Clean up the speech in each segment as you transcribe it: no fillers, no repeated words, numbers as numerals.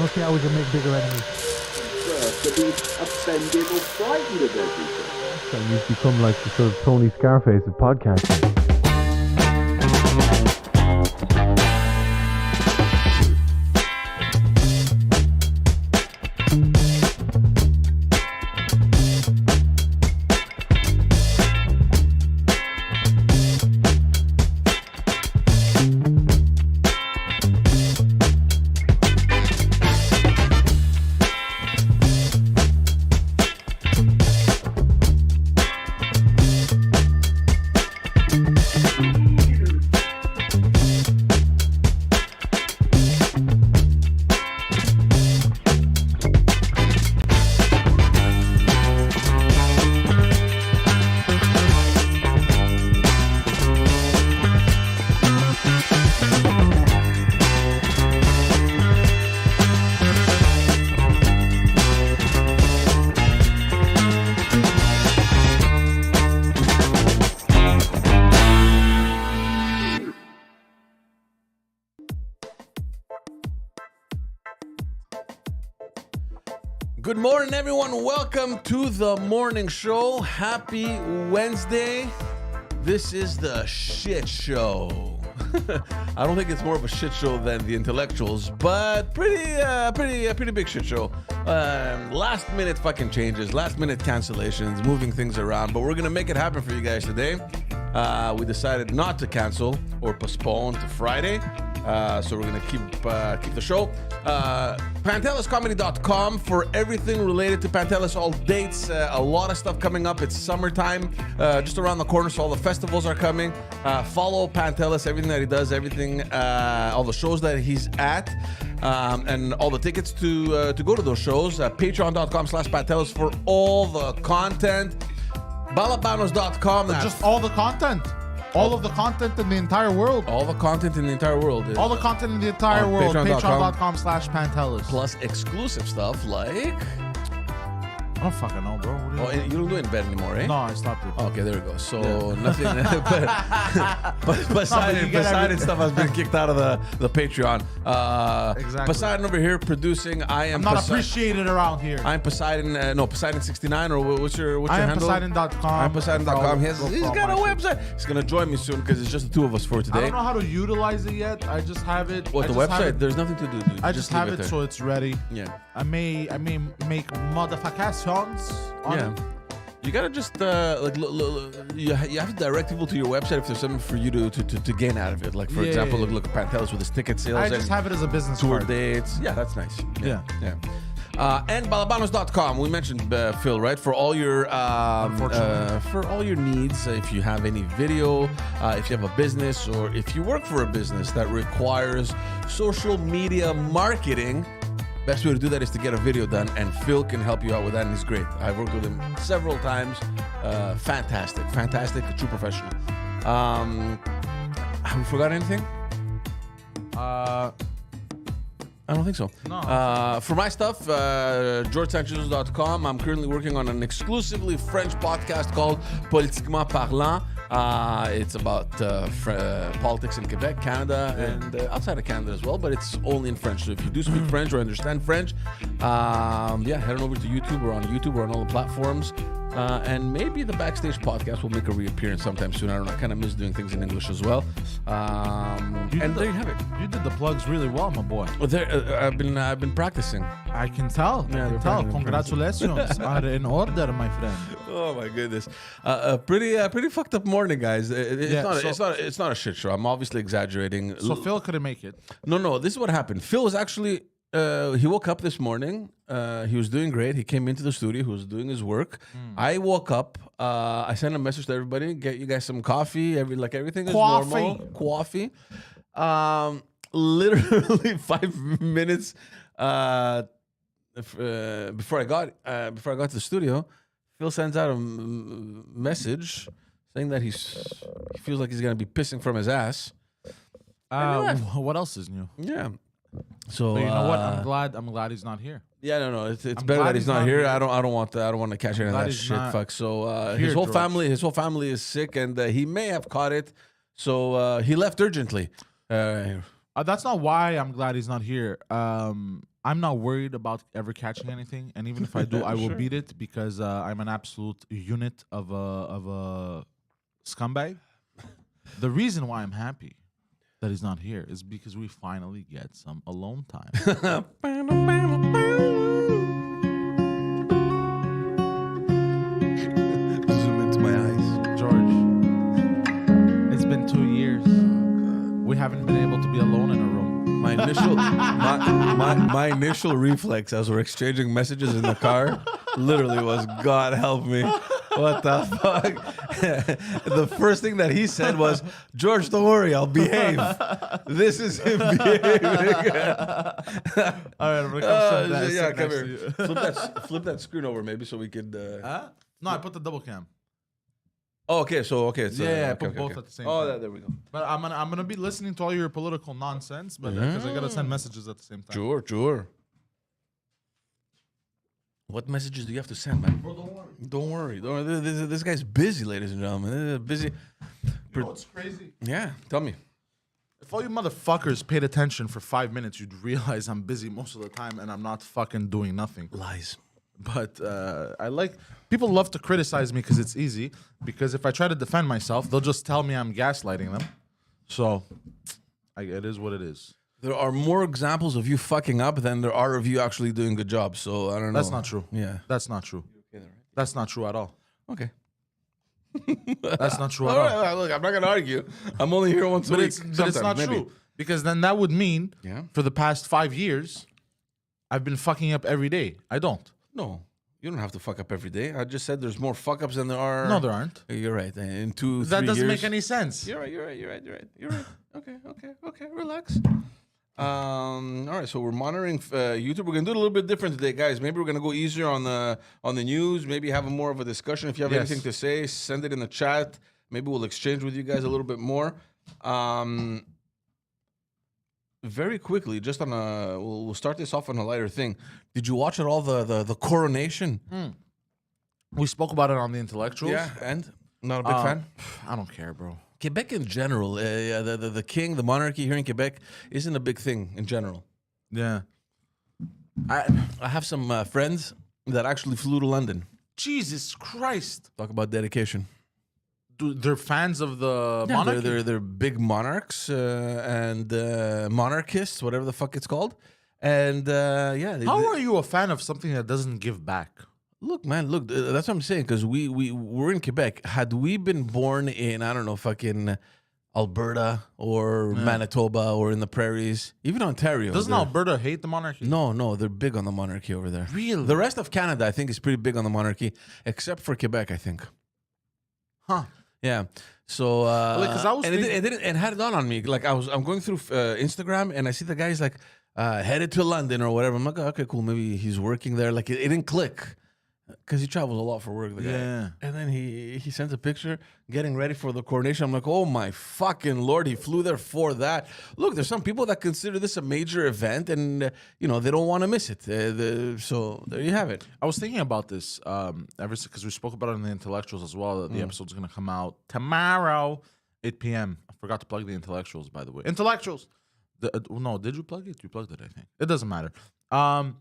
don't see how we can make bigger enemies. To be offended or frightened of everything. So you've become like the sort of Tony Scarface of podcasting. Good morning, everyone. Welcome to the morning show. Happy Wednesday. This is the shit show. I don't think it's more of a shit show than the intellectuals, but pretty big shit show. Last minute fucking changes, last minute cancellations, moving things around, but we're gonna make it happen for you guys today. We decided not to cancel or postpone to Friday. So we're going to keep the show. PantelisComedy.com for everything related to Pantelis, all dates, a lot of stuff coming up. It's summertime, just around the corner, so all the festivals are coming. Follow Pantelis, everything that he does, everything, all the shows that he's at, and all the tickets to go to those shows. Patreon.com/Pantelis for all the content. Balabanos.com. Just all the content. All of the content in the entire world. All the content in the entire world. All the content in the entire world. Patreon.com/Pantelis. Plus exclusive stuff like... I don't fucking know, bro. Oh, you don't do it in bed anymore, eh? No, I stopped it. Okay, there we go. So nothing. but Poseidon stuff has been kicked out of the Patreon. Exactly. Poseidon over here producing. I'm not appreciated around here. I'm Poseidon. Poseidon69 or what's your I am handle? Poseidon.com. I'm Poseidon.com. He's got a website. He's gonna join me soon because it's just the two of us for today. I don't know how to utilize it yet. I just have it. What, the website? There's nothing to do, dude. I just have it so it's ready. Yeah. I may make modifications on it. You gotta just you have to direct people to your website if there's something for you to gain out of it. Like for example, look at Pantelis with his ticket sales. I just have it as a business tour card. dates. Yeah, that's nice. Yeah. And balabanos.com. We mentioned Phil, right? For all your needs. If you have any video, if you have a business, or if you work for a business that requires social media marketing. Best way to do that is to get a video done, and Phil can help you out with that, and he's great. I've worked with him several times. Fantastic, a true professional. Have we forgot anything? I don't think so. No. For my stuff, GeorgeSanchez.com. I'm currently working on an exclusively French podcast called Politiquement Parlant. It's about politics in Quebec, Canada, and outside of Canada as well, but it's only in French. So if you do speak French or understand French, head on over to YouTube. We're on YouTube. We're on all the platforms. And maybe the Backstage podcast will make a reappearance sometime soon. I don't know. I kind of miss doing things in English as well. And there you have it. You did the plugs really well, my boy. Well, I've been practicing. I can tell. Yeah, I can tell. Congratulations are in order, my friend. Oh my goodness, pretty fucked up morning, guys. It's not a shit show. I'm obviously exaggerating. So Phil couldn't make it. No. This is what happened. Phil was actually he woke up this morning. He was doing great. He came into the studio. He was doing his work. I woke up. I sent a message to everybody. Get you guys some coffee. Everything is normal. Coffee. Literally 5 minutes before I got to the studio, Phil sends out a message saying that he feels like he's gonna be pissing from his ass. What else is new? Yeah. So but you know what? I'm glad he's not here. Yeah, no. It's better that he's not here. I don't want to catch any of that shit. Fuck. So his whole family is sick, and he may have caught it. So he left urgently. That's not why I'm glad he's not here. I'm not worried about ever catching anything, and even if I do, I will beat it because I'm an absolute unit of a scumbag. The reason why I'm happy that he's not here is because we finally get some alone time. Zoom into my eyes. George, it's been 2 years. We haven't been able to be alone in a room. My initial reflex as we're exchanging messages in the car literally was, God help me. What the fuck? The first thing that he said was, George, don't worry, I'll behave. This is him behaving. All right, I'm gonna come sit come next to here. you. Flip that screen over maybe so we could... No, I put the double cam. Oh, okay, so it's, Yeah, okay, put okay, both okay. at the same Oh, time. there we go. But I'm gonna be listening to all your political nonsense, but because I gotta send messages at the same time. Sure. What messages do you have to send, man? Bro, Don't worry. This guy's busy, ladies and gentlemen. Busy. You know what's crazy? Yeah, tell me. If all you motherfuckers paid attention for 5 minutes, you'd realize I'm busy most of the time and I'm not fucking doing nothing. Lies. But I like people love to criticize me because it's easy. Because if I try to defend myself, they'll just tell me I'm gaslighting them. So it is what it is. There are more examples of you fucking up than there are of you actually doing a good job. So I don't know. That's not true. Yeah. That's not true. That's not true at all. Okay. That's not true at All all. right, look, I'm not gonna argue. I'm only here once a But week. it's Sometimes, not maybe. true. Because then that would mean Yeah. for the past 5 years, I've been fucking up every day. I don't. No, you don't have to fuck up every day. I just said there's more fuck ups than there are. No, there aren't. You're right. In 2, 3 That doesn't years. make any sense. You're right. You're right. Okay. Relax. All right. So we're monitoring YouTube. We're gonna do it a little bit different today, guys. Maybe we're gonna go easier on the news. Maybe have more of a discussion. If you have Yes. anything to say, send it in the chat. Maybe we'll exchange with you guys a little bit more. Very quickly, just on we'll start this off on a lighter thing. Did you watch at all the coronation? We spoke about it on the intellectuals. Yeah, and not a big fan. I don't care, bro. Quebec in general, the king, the monarchy here in Quebec isn't a big thing in general. Yeah. I have some friends that actually flew to London. Jesus Christ. Talk about dedication. They're fans of the monarchy? They're big monarchs and monarchists, whatever the fuck it's called. And yeah. How are you a fan of something that doesn't give back? Look, man, that's what I'm saying, because we're in Quebec. Had we been born in, I don't know, fucking Alberta or Manitoba or in the prairies, even Ontario. Doesn't Alberta hate the monarchy? No, they're big on the monarchy over there. Really? The rest of Canada, I think, is pretty big on the monarchy, except for Quebec, I think. Huh. Yeah. So, 'cause I was and it had it dawned on me. Like I'm going through Instagram and I see the guy's like headed to London or whatever. I'm like, oh, okay, cool. Maybe he's working there. Like it didn't click. Because he travels a lot for work, the guy. Yeah. And then he sends a picture getting ready for the coronation. I'm like, oh my fucking Lord, he flew there for that. Look, there's some people that consider this a major event and, they don't want to miss it. So there you have it. I was thinking about this because we spoke about it in the intellectuals as well. The episode's going to come out tomorrow, 8 p.m. I forgot to plug the intellectuals, by the way. Intellectuals. No, did you plug it? You plugged it, I think. It doesn't matter. How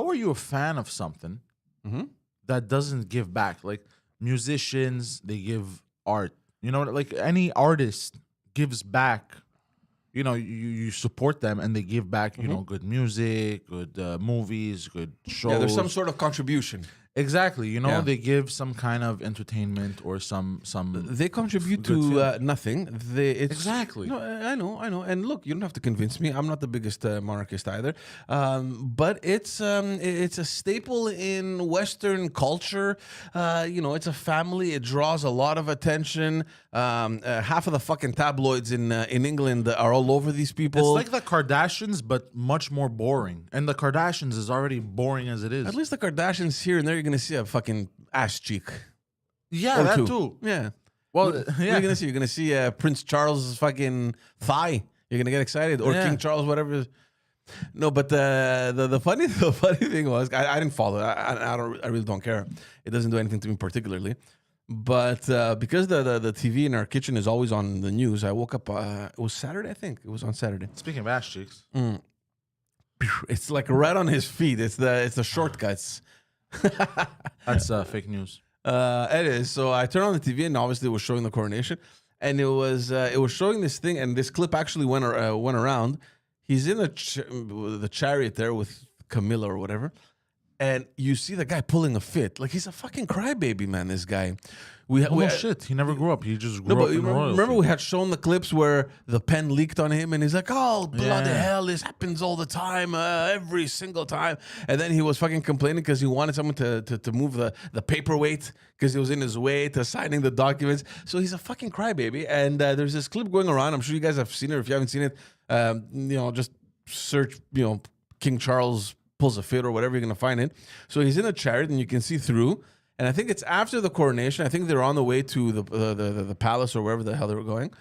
are you a fan of something that doesn't give back? Like musicians, they give art. Like any artist gives back. You support them and they give back. Good music, good movies, good shows. Yeah, there's some sort of contribution. Exactly. They give some kind of entertainment or some. They contribute good to nothing. Exactly. No, I know. And look, you don't have to convince me. I'm not the biggest monarchist either. But it's a staple in Western culture. It's a family. It draws a lot of attention. Half of the fucking tabloids in England are all over these people. It's like the Kardashians, but much more boring. And the Kardashians is already boring as it is. At least the Kardashians here and there, you're gonna see a fucking ass cheek. Yeah, Or that two. too. Yeah. Well, What are you gonna see? You're gonna see Prince Charles' fucking thigh. You're gonna get excited, or Yeah. King Charles, whatever. No, but the funny thing was, I didn't follow. I really don't care. It doesn't do anything to me particularly. But because the TV in our kitchen is always on the news, I woke up. It was Saturday, I think. It was on Saturday. Speaking of ass cheeks, It's like right on his feet. It's the shortcuts. That's fake news. It is. So I turned on the TV, and obviously it was showing the coronation, and it was showing this thing, and this clip actually went around. He's in the chariot there with Camilla or whatever, and you see the guy pulling a fit. Like, he's a fucking crybaby, man. This guy. Oh shit! He never grew up. He just grew up in royalty. Remember we had shown the clips where the pen leaked on him, and he's like, "Oh bloody hell! This happens all the time, every single time." And then he was fucking complaining because he wanted someone to move the paperweight because he was in his way to signing the documents. So he's a fucking crybaby. And there's this clip going around. I'm sure you guys have seen it. If you haven't seen it, just search, King Charles pulls a fit or whatever, you're gonna find it. So he's in a chariot, and you can see through. And I think it's after the coronation. I think they're on the way to the palace or wherever the hell they were going.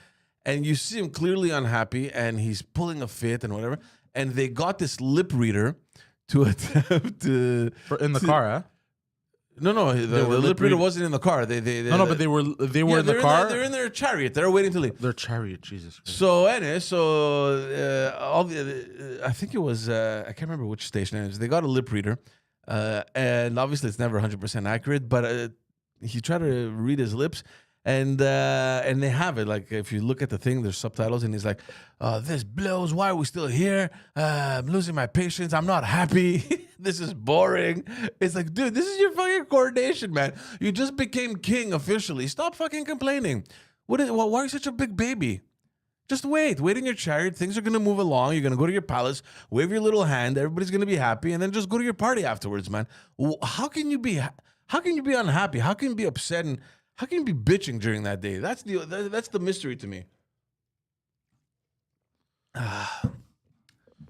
And you see him clearly unhappy, and he's pulling a fit and whatever. And they got this lip reader to attempt to... In the car, huh? No, the lip reader wasn't in the car. But they were in the car? They're in their chariot. They're waiting to leave. Their chariot, Jesus Christ. So, anyway, I think it was, I can't remember which station it is. They got a lip reader. And obviously it's never 100% accurate, but he tried to read his lips, and they have it. Like, if you look at the thing, there's subtitles, and he's like, "This blows. Why are we still here? I'm losing my patience. I'm not happy. This is boring." It's like, dude, this is your fucking coronation, man. You just became king officially. Stop fucking complaining. Why are you such a big baby? Just wait in your chariot. Things are going to move along. You're going to go to your palace, wave your little hand. Everybody's going to be happy, and then just go to your party afterwards, man. How can you be unhappy? How can you be upset, and how can you be bitching during that day? That's the mystery to me.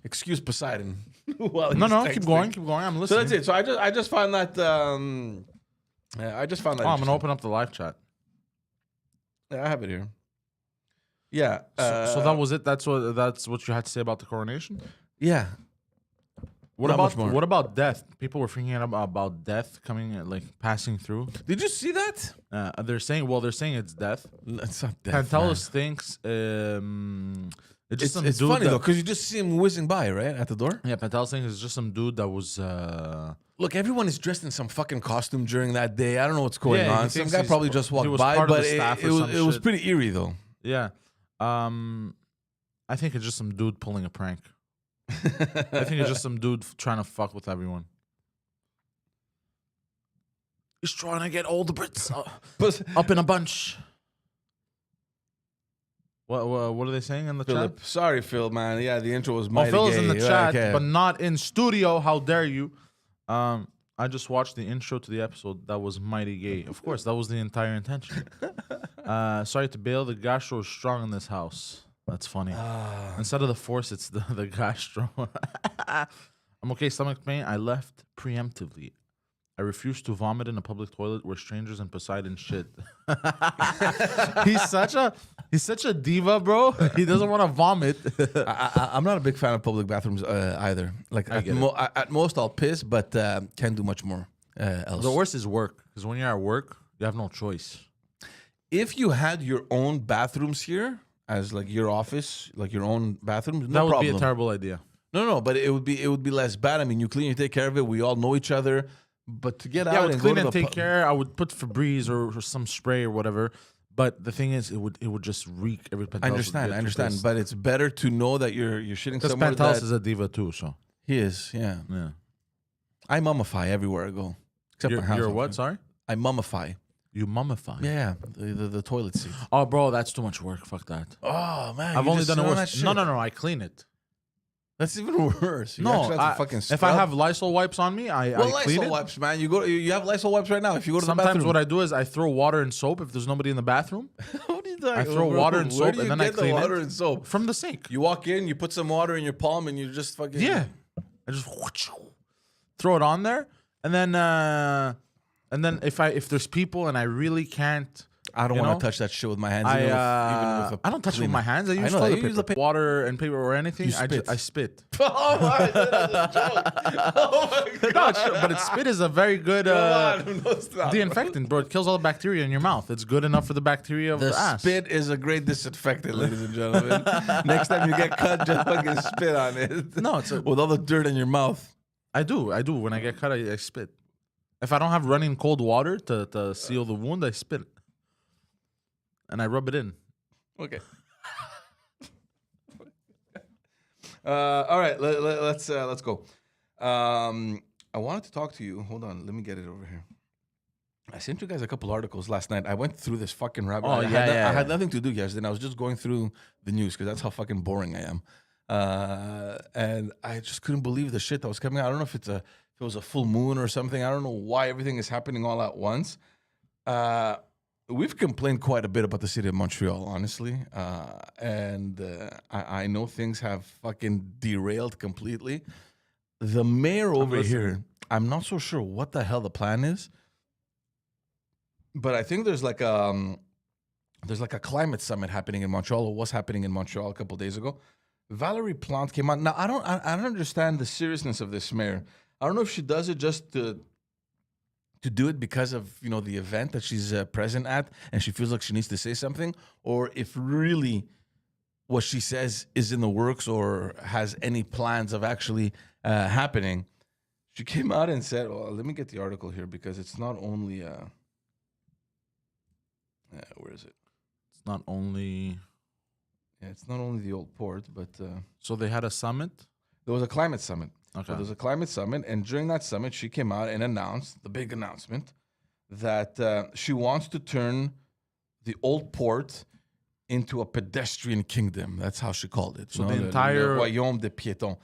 Excuse Poseidon. No, keep going. I'm listening. So that's it. So I just found that. I just found that. Oh, I'm gonna open up the live chat. Yeah, I have it here. Yeah. So that was it. That's what you had to say about the coronation. Yeah. What Not about much more. what about death? People were thinking about death coming, like passing through. Did you see that? They're saying it's death. It's not death. Pantelis thinks It's funny though, because you just see him whizzing by, right, at the door. Yeah, Pantelis thinks it's just some dude that was. Look, everyone is dressed in some fucking costume during that day. I don't know what's going on. Some guy probably just he walked was by, part of but the staff or it some was shit. pretty eerie though. Yeah. I think it's just some dude pulling a prank. I think it's just some dude trying to fuck with everyone. He's trying to get all the Brits up in a bunch. What are they saying in the Philip, chat? sorry, Phil, man. Yeah, the intro was mighty Phil's gay. in the chat, Okay. but not in studio. How dare you? I just watched the intro to the episode. That was mighty gay. Of course, that was the entire intention. Sorry to bail. The gastro is strong in this house. That's funny. Instead of the force, it's the gastro. I'm okay. Stomach pain. I left preemptively. I refuse to vomit in a public toilet where strangers and Poseidon shit. He's such a diva, bro. He doesn't want to vomit. I'm not a big fan of public bathrooms either. Like at most I'll piss, but can't do much more else. The worst is work, because when you're at work, you have no choice. If you had your own bathrooms here, as like your office, like your own bathrooms, no That would problem. be a terrible idea. No, but it would be less bad. I mean, you clean, you take care of it. We all know each other. But to get I out would and clean go to and the take care. I would put Febreze or some spray or whatever. But the thing is, it would just reek. Every Pantelis I would get understand. pissed. But it's better to know that you're shitting Because somewhere Pantelis that is a diva too. So he is. Yeah. yeah. I mummify everywhere I go, except my house. You're I'm what? fine. Sorry. I mummify. You mummify. Yeah, the toilet seat. Oh, bro, that's too much work. Fuck that. Oh man, I've you only just done it sit on that worse. shit. No. I clean it. That's even worse. You No, actually have to fucking if scrub. I have Lysol wipes on me, I clean Lysol it. wipes, man. You have Lysol wipes right now. If you go to the Sometimes bathroom, what I do is I throw water and soap if there's nobody in the bathroom. What are you talking I throw about, water bro? and Where soap do and you then I get the clean water it and soap from the sink. You walk in, you put some water in your palm, and you just fucking I just throw it on there, and then if there's people and I really can't I don't You want know? to touch that shit with my hands. I even with I don't touch it with cleaner. my hands. I use know, toilet you use paper, the water and paper or anything. You spit. I spit. Oh my, that's a joke. Oh my No, it's true, but spit is a very good God. de-infectant, bro. It kills all the bacteria in your mouth. It's good enough for the bacteria of the, The ass. spit is a great disinfectant, ladies and gentlemen. Next time you get cut, just fucking spit on it. No, it's with all the dirt in your mouth. I do. When I get cut, I spit. If I don't have running cold water to seal the wound, I spit it. And I rub it in. Okay. All right, let's go. I wanted to talk to you. Hold on, let me get it over here. I sent you guys a couple articles last night. I went through this fucking rabbit. Oh, I yeah. had nothing to do yesterday. I was just going through the news because that's how fucking boring I am. And I just couldn't believe the shit that was coming out. I don't know if it was a full moon or something. I don't know why everything is happening all at once. We've complained quite a bit about the city of Montreal, honestly. And I know things have fucking derailed completely. The mayor over here, I'm not so sure what the hell the plan is. But I think there's like a climate summit happening in Montreal, or was happening in Montreal a couple days ago. Valerie Plante came out. Now I don't understand the seriousness of this mayor. I don't know if she does it just to do it because of the event that she's present at, and she feels like she needs to say something, or if really what she says is in the works or has any plans of actually happening. She came out and said, "Well, let me get the article here because it's not only." Where is it? It's not only. Yeah, it's not only the old port, but So they had a summit. there was a climate summit. Okay. So there's a climate summit, and during that summit, she came out and announced the big announcement that she wants to turn the old port into a pedestrian kingdom. That's how she called it. So the entire- le royaume des piétons.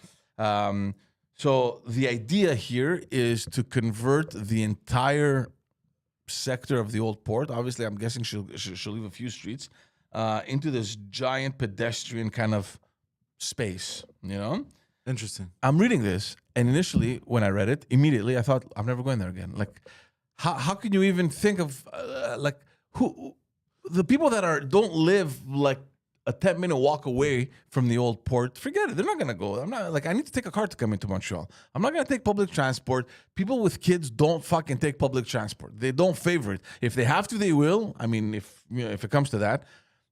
So the idea here is to convert the entire sector of the old port. Obviously, I'm guessing she'll leave a few streets into this giant pedestrian kind of space. Interesting. I'm reading this, and initially, when I read it, immediately I thought, I'm never going there again. Like, how can you even think of who the people that don't live like a 10-minute walk away from the old port? Forget it. They're not gonna go. I'm not I need to take a car to come into Montreal. I'm not gonna take public transport. People with kids don't fucking take public transport. They don't favor it. If they have to, they will. I mean, if it comes to that.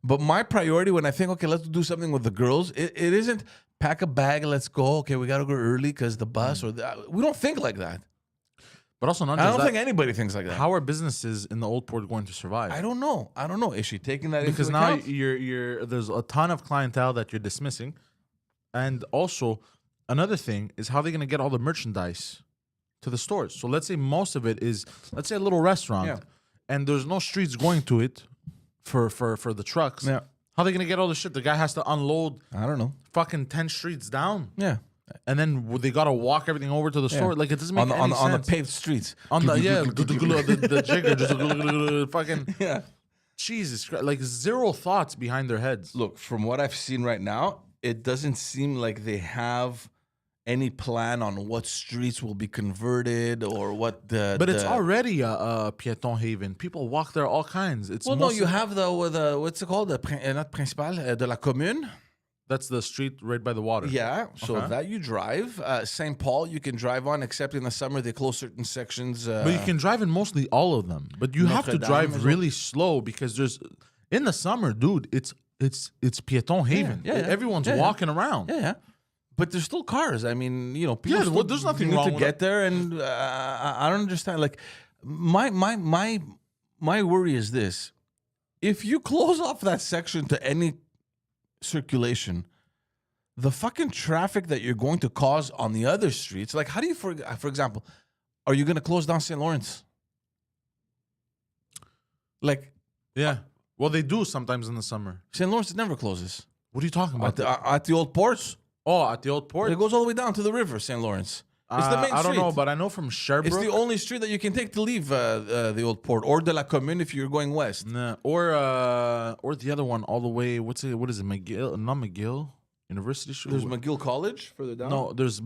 But my priority when I think, okay, let's do something with the girls, it isn't pack a bag, let's go. Okay, we got to go early because the bus we don't think like that. But also not I just don't that. think anybody thinks like that. How are businesses in the old port going to survive? I don't know. Is she taking that Because into now account? you're there's a ton of clientele that you're dismissing, and also another thing is how they're going to get all the merchandise to the stores. So let's say most of it is, let's say, a little restaurant, Yeah. and there's no streets going to it for the trucks. Yeah. How are they going to get all the shit? The guy has to unload I don't know. fucking 10 streets down, Yeah. and then they got to walk everything over to the store. Like, it doesn't make on the, any on the sense. paved streets. On the the jigger just fucking Yeah. Jesus Christ, like zero thoughts behind their heads. Look, from what I've seen right now, it doesn't seem like they have any plan on what streets will be converted or what the. But it's already a piéton haven. People walk there all kinds. It's Well, no, mostly- you have the what's it called? Not principal, de la commune. That's the street right by the water. Yeah, so Okay. that you drive. St. Paul, you can drive on, except in the summer they close certain sections. But you can drive in mostly all of them. But you have to Notre Dame drive as really slow because there's in the summer, dude. It's piéton haven. yeah. Everyone's Yeah, yeah. walking around. Yeah. But there's still cars. I mean, people Yeah, still well, there's nothing need wrong to with get there, and I don't understand. Like, my worry is this: if you close off that section to any circulation, the fucking traffic that you're going to cause on the other streets, like, how do you, for example, are you going to close down St. Lawrence? Like, Yeah. Well, they do sometimes in the summer. St. Lawrence never closes. What are you talking about? At the old ports, At the old port. it goes all the way down to the river, St. Lawrence. It's the main I don't know, street. but I know from Sherbrooke. It's the only street that you can take to leave the old port, or de la commune if you're going west. Nah, or the other one all the way. What is it? McGill? Not McGill. University Street. There's McGill College further down. No, there's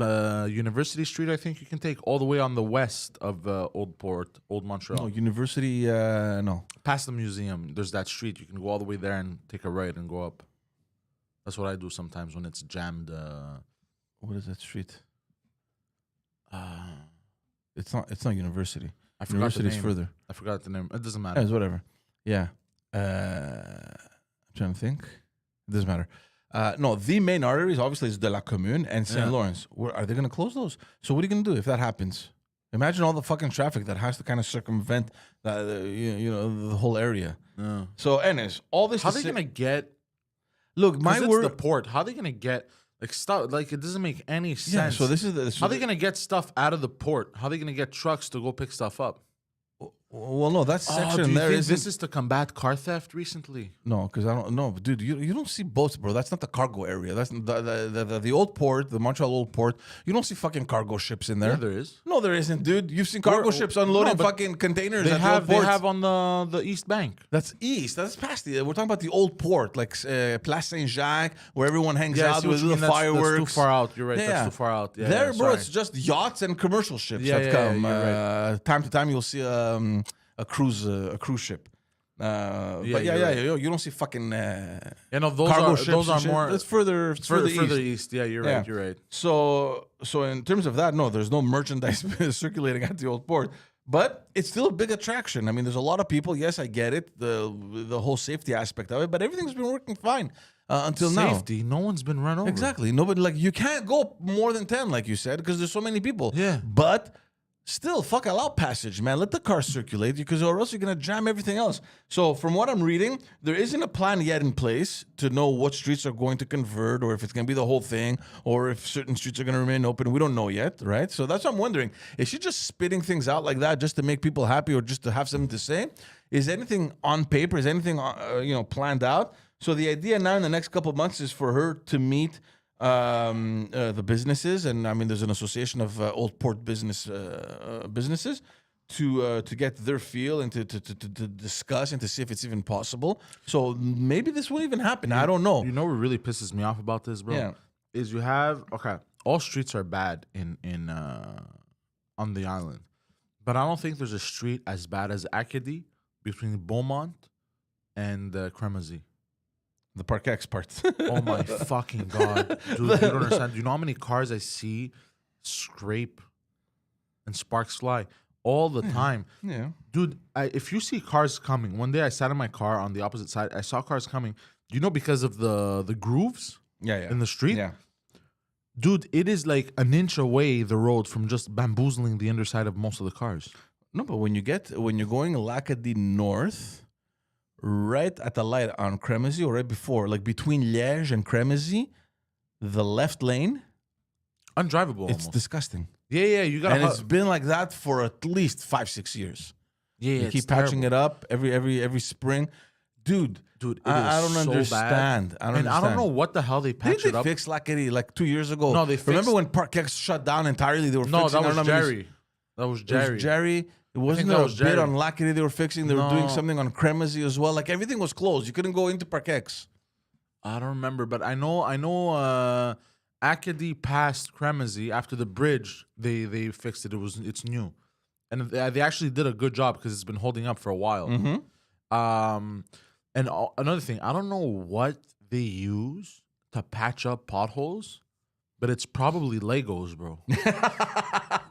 University Street. I think you can take all the way on the west of Old Port, Old Montreal. No, University. No. Past the museum, there's that street. You can go all the way there and take a right and go up. That's what I do sometimes when it's jammed. What is that street? It's not University. I forgot the University's name. further. I forgot the name. It doesn't matter. Yeah, it's whatever. Yeah. I'm trying to think. It doesn't matter. No, the main arteries obviously is De La Commune and Saint Lawrence. Are they going to close those? So what are you going to do if that happens? Imagine all the fucking traffic that has to kind of circumvent the whole area. Yeah. So, anyways, all this. How are they gonna get? Look, my It's word. the port. How are they gonna get like stuff? Like it doesn't make any sense. Yeah. So this is the. How are they gonna get stuff out of the port? How are they gonna get trucks to go pick stuff up? Well, no, that Oh, section do you there think is this is to combat car theft recently? no, because I don't know, dude. You don't see boats, bro. That's not the cargo area. That's the old port, the Montreal old port. You don't see fucking cargo ships in there. Yeah, there is. No, there isn't, dude. You've seen cargo ships unloading but fucking containers. They at have the old ports. on the East Bank. That's east. That's past the. We're talking about the old port, like Place Saint Jacques, where everyone hangs Yeah, I out see what with you the mean. That's fireworks. too far out. You're right. Yeah. That's too far out. Yeah, There, yeah, bro, sorry. it's just yachts and commercial ships Yeah, that yeah, come. yeah, you're Time to time, you'll see a cruise ship. But you're right. you don't see fucking You know, those cargo are ships. those and are shit. more It's further further east. east. Yeah, you're Yeah. right. You're right. So in terms of that, no, there's no merchandise circulating at the old port. But it's still a big attraction. I mean, there's a lot of people. Yes, I get it, the whole safety aspect of it. But everything's been working fine until now. Safety. No one's been run over. Exactly. Nobody, like, you can't go more than 10, like you said, because there's so many people. Yeah. But still, fuck, allow passage, man. Let the car circulate, because or else you're gonna jam everything else. So from what I'm reading, there isn't a plan yet in place to know what streets are going to convert, or if it's gonna be the whole thing, or if certain streets are gonna remain open. We don't know yet, right? So that's what I'm wondering. Is she just spitting things out like that just to make people happy, or just to have something to say? Is anything on paper? Is anything planned out? So the idea now in the next couple of months is for her to meet the businesses, and I mean, there's an association of old port businesses to get their feel and to discuss and to see if it's even possible. So maybe this won't even happen. I don't know. You know what really pisses me off about this, bro? Yeah. Is you have all streets are bad in on the island, but I don't think there's a street as bad as Acadie between Beaumont and Cremazie. The Park X part. Oh my fucking god, dude! You don't understand. You know how many cars I see scrape and sparks fly all the time, Yeah. dude. If you see cars coming, one day I sat in my car on the opposite side. I saw cars coming. You know, because of the grooves Yeah. in the street. Yeah. Dude, it is like an inch away the road from just bamboozling the underside of most of the cars. No, but when you're going Lacadie North, right at the light on Cremazie, or right before, like between Liège and Cremazie, the left lane, Undrivable it's almost. disgusting. Yeah, you gotta. And it's been like that for at least 5-6 years. yeah, They keep patching it up every spring. Dude, I don't understand. I don't know what the hell they patched Didn't it they up. fix Lacadie like 2 years ago? No, they Remember fixed- when Park X shut down entirely? They were No, fixing. that I don't was know how many- Jerry. That was It Jerry. was Jerry. It wasn't that there was a bit Jerry. on Lacadie they were fixing. They were doing No. something on Cremazie as well. Like everything was closed. You couldn't go into Park X. I don't remember, but I know. Acadie passed Cremazie after the bridge. They fixed it. It's new, and they actually did a good job because it's been holding up for a while. And another thing, I don't know what they use to patch up potholes, but it's probably Legos, bro.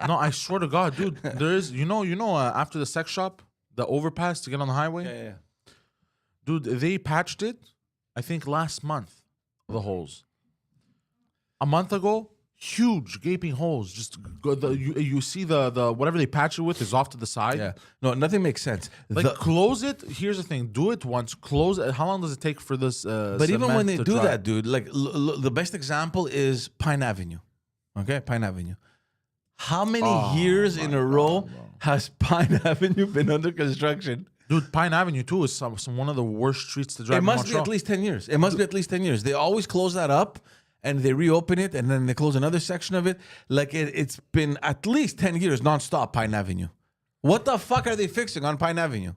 No, I swear to God, dude. There is, after the sex shop, the overpass to get on the highway. Yeah. Dude, they patched it, I think last month, the holes. A month ago, huge gaping holes. Just you see the whatever they patch it with is off to the side. Yeah. No, nothing makes sense. Like close it. Here's the thing: do it once. Close it. How long does it take for this? But even when cement they to do dry? that, dude, like the best example is Pine Avenue. Okay, Pine Avenue. How many years in a row has Pine Avenue been under construction? Dude, Pine Avenue too is some one of the worst streets to drive. It in must be Montreal. at least 10 years. It must be at least 10 years. They always close that up and they reopen it and then they close another section of it. Like it's been at least 10 years nonstop, Pine Avenue. What the fuck are they fixing on Pine Avenue?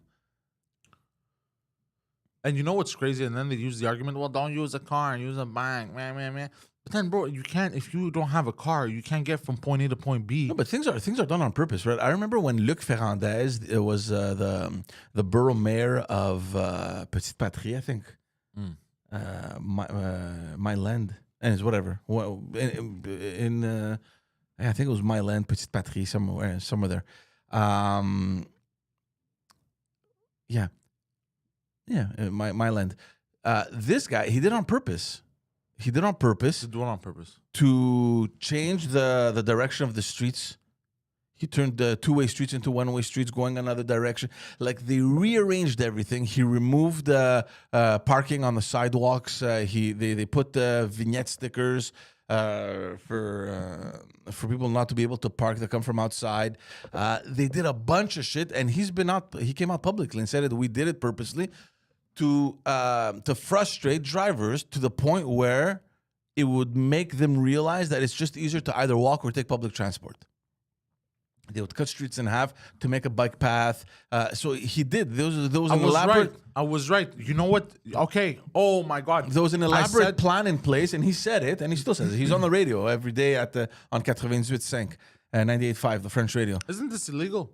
And you know what's crazy? And then they use the argument, well, don't use a car, use a bike, man. But then, bro, you can't, if you don't have a car, you can't get from point A to point B. No, but things are done on purpose, right? I remember when Luc Ferrandez, it was the borough mayor of Petite Patrie, I think. My land, and it's whatever. Well, I think it was my land, Petite Patrie, somewhere there. My land. This guy, he did it on purpose. He did it on purpose. To do it on purpose. To change the direction of the streets. He turned the two-way streets into one-way streets going another direction. Like, they rearranged everything. He removed parking on the sidewalks. They put vignette stickers for people not to be able to park that come from outside. They did a bunch of shit, and he came out publicly and said that we did it purposely to frustrate drivers to the point where it would make them realize that it's just easier to either walk or take public transport. They would cut streets in half to make a bike path. So he did. There was an elaborate. I was right. You know what? Okay. Oh my God. There was an elaborate plan in place, and he said it, and he still says it. He's on the radio every day on 98.5, 98.5, the French radio. Isn't this illegal?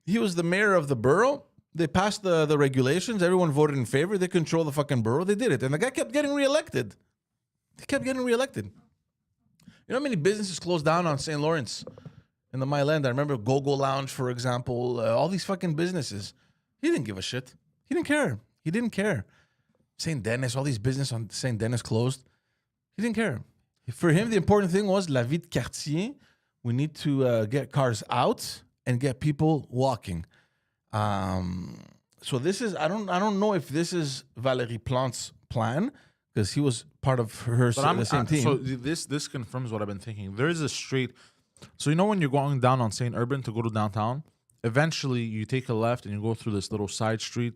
He was the mayor of the borough. They passed the regulations. Everyone voted in favor. They control the fucking borough. They did it, and the guy kept getting reelected. He kept getting reelected. You know how many businesses closed down on St. Lawrence? In the Myland, I remember Go-Go Lounge, for example, all these fucking businesses. He didn't give a shit. He didn't care. St. Denis, all these businesses on St. Denis closed. He didn't care. For him, the important thing was la vie de quartier. We need to get cars out and get people walking. So this is, I don't know if this is Valérie Plante's plan, because he was part of the same team. So this confirms what I've been thinking. There is a street. So you know when you're going down on St. Urban to go to downtown, eventually you take a left and you go through this little side street.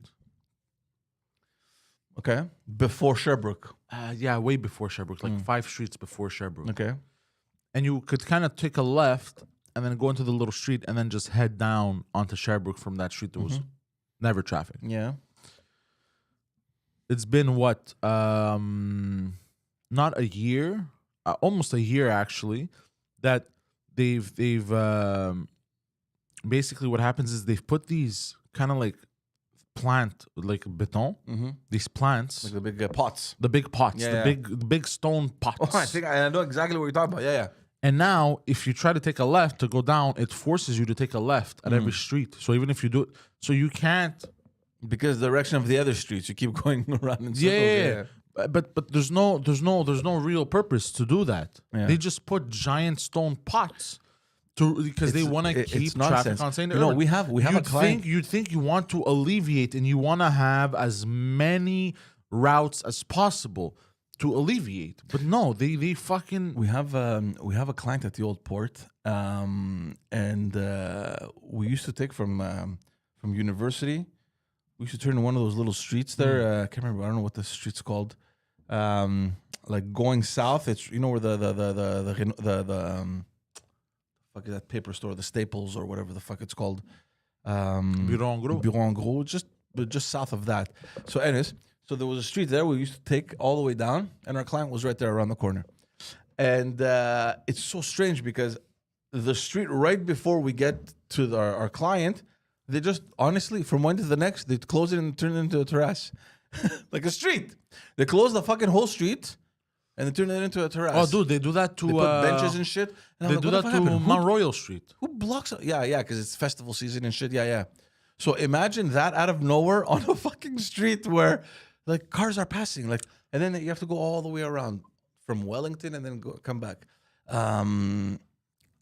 Okay. Before Sherbrooke. Yeah, way before Sherbrooke, like 5 streets before Sherbrooke. Okay. And you could kind of take a left and then go into the little street and then just head down onto Sherbrooke from that street. There was never traffic. Yeah. It's been what? Not a year, almost a year actually, that they've basically what happens is they've put these kind of like like beton, these plants, like the big pots, the big stone pots. Oh, I know exactly what you're talking about. Yeah. And now, if you try to take a left to go down, it forces you to take a left at every street. So even if you do it, so you can't, because the direction of the other streets, you keep going around in circles. Yeah. But there's no real purpose to do that. Yeah. They just put giant stone pots because they want to keep traffic on St. We have a client. You think you want to alleviate and you want to have as many routes as possible to alleviate, but no, they fucking. We have a client at the old port, and we used to take from University. We used to turn in one of those little streets there. I can't remember. I don't know what the street's called. Like going south, it's where the fuck is that paper store, the Staples or whatever the fuck it's called. Bureau en Gros, just south of that. So anyways, so there was a street there we used to take all the way down, and our client was right there around the corner. And it's so strange because the street right before we get to our client, they just honestly from one to the next, they close it and turn it into a terrace. Like a street. They close the fucking whole street and they turn it into a terrace. Oh, dude, they do that to... They put benches and shit. And they do that to Mount Royal Street. Who blocks it? Yeah, because it's festival season and shit. Yeah. So imagine that out of nowhere on a fucking street where like cars are passing. And then you have to go all the way around from Wellington and then come back. I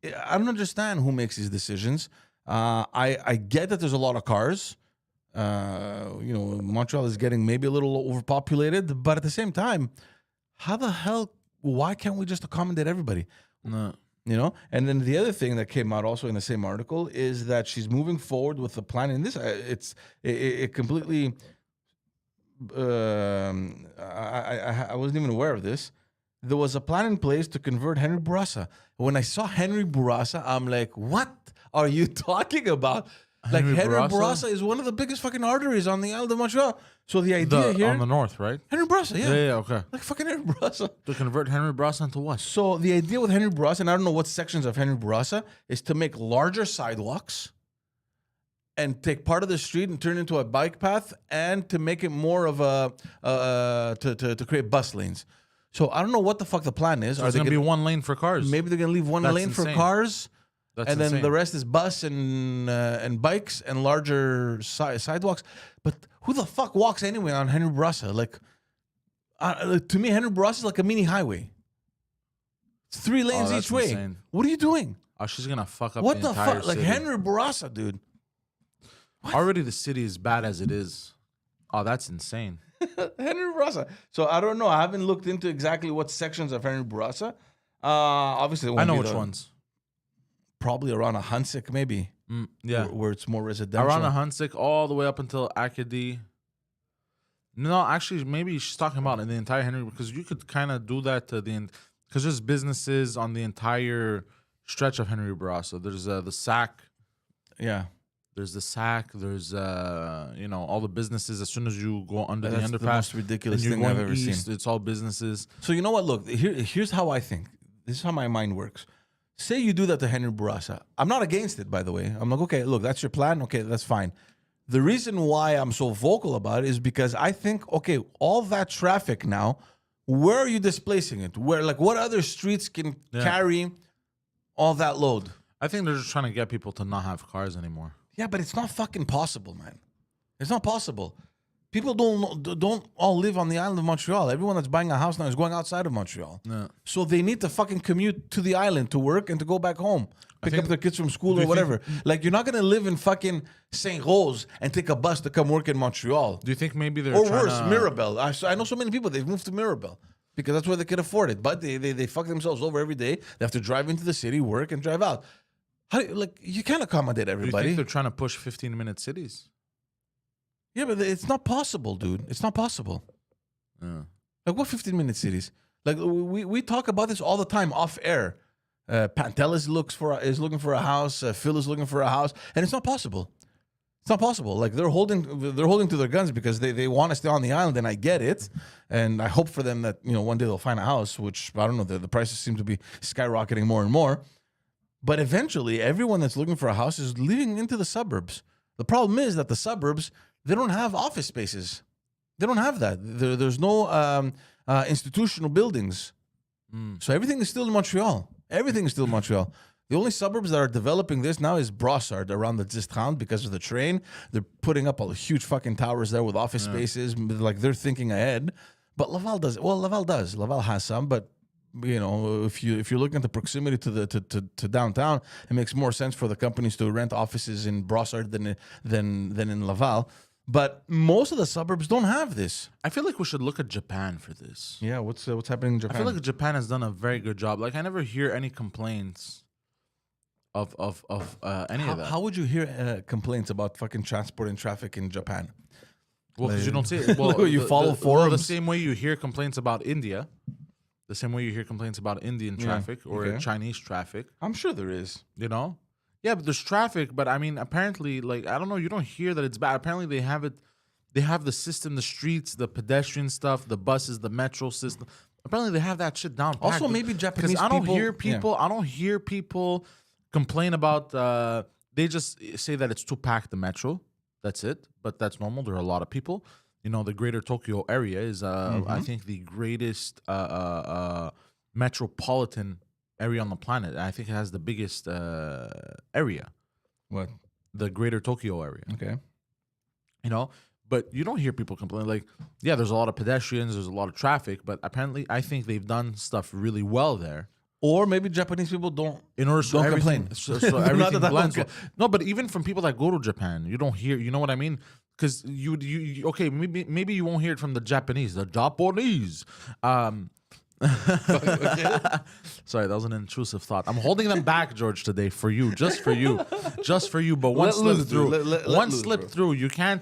don't understand who makes these decisions. I get that there's a lot of cars. Montreal is getting maybe a little overpopulated, but at the same time, why can't we just accommodate everybody? No. And then the other thing that came out also in the same article is that she's moving forward with the plan. And this, it completely, I wasn't even aware of this. There was a plan in place to convert Henry Bourassa. When I saw Henry Bourassa, I'm like, what are you talking about? Like Henry Henry Bourassa? Bourassa is one of the biggest fucking arteries on the island of Montreal. So the idea here, on the north, right? Henry Bourassa, yeah. Yeah, okay. Like fucking Henry Bourassa. To convert Henry Bourassa into what? So the idea with Henry Bourassa, and I don't know what sections of Henry Bourassa, is to make larger sidewalks and take part of the street and turn it into a bike path, and to make it more of a to create bus lanes. So I don't know what the fuck the plan is. So Are it's they gonna be one lane for cars. maybe they're gonna leave one That's lane for insane. cars, That's and then insane. the rest is bus and bikes and larger sidewalks. But who the fuck walks anyway on Henry Bourassa? Like, to me, Henry Bourassa is like a mini highway. It's 3 lanes that's each way. insane. What are you doing? Oh, she's gonna fuck up What the the entire fuck? Like city. Henry Bourassa, dude. Already the city is bad as it is. Oh, that's insane. Henry Bourassa. So I don't know. I haven't looked into exactly what sections of Henry Bourassa. Obviously, it won't I know be which the- ones. Probably around a Hunsick, maybe. Yeah. Where it's more residential. Around the Hunsick all the way up until Acadie. No, actually, maybe she's talking about in the entire Henry, because you could kind of do that to because there's businesses on the entire stretch of Henry Bourassa. There's the SAC. Yeah. There's the SAC. There's all the businesses. As soon as you go under That's the the underpass, most ridiculous and you're thing I've going ever east, seen. it's all businesses. So you know what? Look, here's how I think. This is how my mind works. Say you do that to Henry Bourassa. I'm not against it, by the way. I'm like, okay, look, that's your plan. Okay, that's fine. The reason why I'm so vocal about it is because I think, okay, all that traffic now, where are you displacing it? What other streets can carry all that load? I think they're just trying to get people to not have cars anymore. Yeah, but it's not fucking possible, man. It's not possible. People don't all live on the island of Montreal. Everyone that's buying a house now is going outside of Montreal. Yeah. So they need to fucking commute to the island to work and to go back home. Pick up their kids from school or whatever. Like, you're not going to live in fucking St. Rose and take a bus to come work in Montreal. Do you think maybe they're Or trying worse, to... Mirabel. I know so many people, they've moved to Mirabel because that's where they can afford it. But they fuck themselves over every day. They have to drive into the city, work, and drive out. You can't accommodate Do you everybody. think they're trying to push 15-minute cities? Yeah, but it's not possible, dude. It's not possible. Yeah. Like, what 15-minute cities? Like, we talk about this all the time off air. Pantelis is looking for a house. Phil is looking for a house, and it's not possible. It's not possible. Like, they're holding to their guns because they want to stay on the island, and I get it. And I hope for them that one day they'll find a house. Which I don't know. The prices seem to be skyrocketing more and more. But eventually, everyone that's looking for a house is leaving into the suburbs. The problem is that the suburbs, they don't have office spaces. They don't have that. There's no institutional buildings. So everything is still in Montreal. Everything is still in Montreal. The only suburbs that are developing this now is Brossard around the District because of the train. They're putting up all huge fucking towers there with office spaces. Like, they're thinking ahead. But Laval does. Well, Laval does. Laval has some, but if you're looking at the proximity to downtown, it makes more sense for the companies to rent offices in Brossard than in Laval. But most of the suburbs don't have this. I feel like we should look at Japan for this. Yeah, what's happening in Japan? I feel like Japan has done a very good job. Like, I never hear any complaints of any of that. How would you hear complaints about fucking transport and traffic in Japan? Well, because you don't see it. Well, You follow the forums. same way you hear complaints about India, the same way you hear complaints about Indian traffic or okay. Chinese traffic. I'm sure there is. Yeah, but there's traffic. But I mean, apparently, like, I don't know, you don't hear that it's bad. Apparently, they have it. They have the system, the streets, the pedestrian stuff, the buses, the metro system. Apparently, they have that shit down. Also, maybe Japanese because I don't people- hear people. I don't hear people complain about. They just say that it's too packed. The metro. That's it. But that's normal. There are a lot of people. The greater Tokyo area is, I think, the greatest metropolitan area on the planet. I think it has the biggest area. What? The greater Tokyo area. Okay. But you don't hear people complain. Like, yeah, there's a lot of pedestrians, there's a lot of traffic, but apparently I think they've done stuff really well there. Or maybe Japanese people don't. In order so Don't everything, complain. so Not everything that I blends don't well. No, but even from people that go to Japan, you don't hear. You know what I mean? Because you okay, maybe you won't hear it from the Japanese. Sorry, that was an intrusive thought. I'm holding them back, George, today for you, just for you. But one Let slip loose, through, dude. Let one loose, slip bro. through. You can't,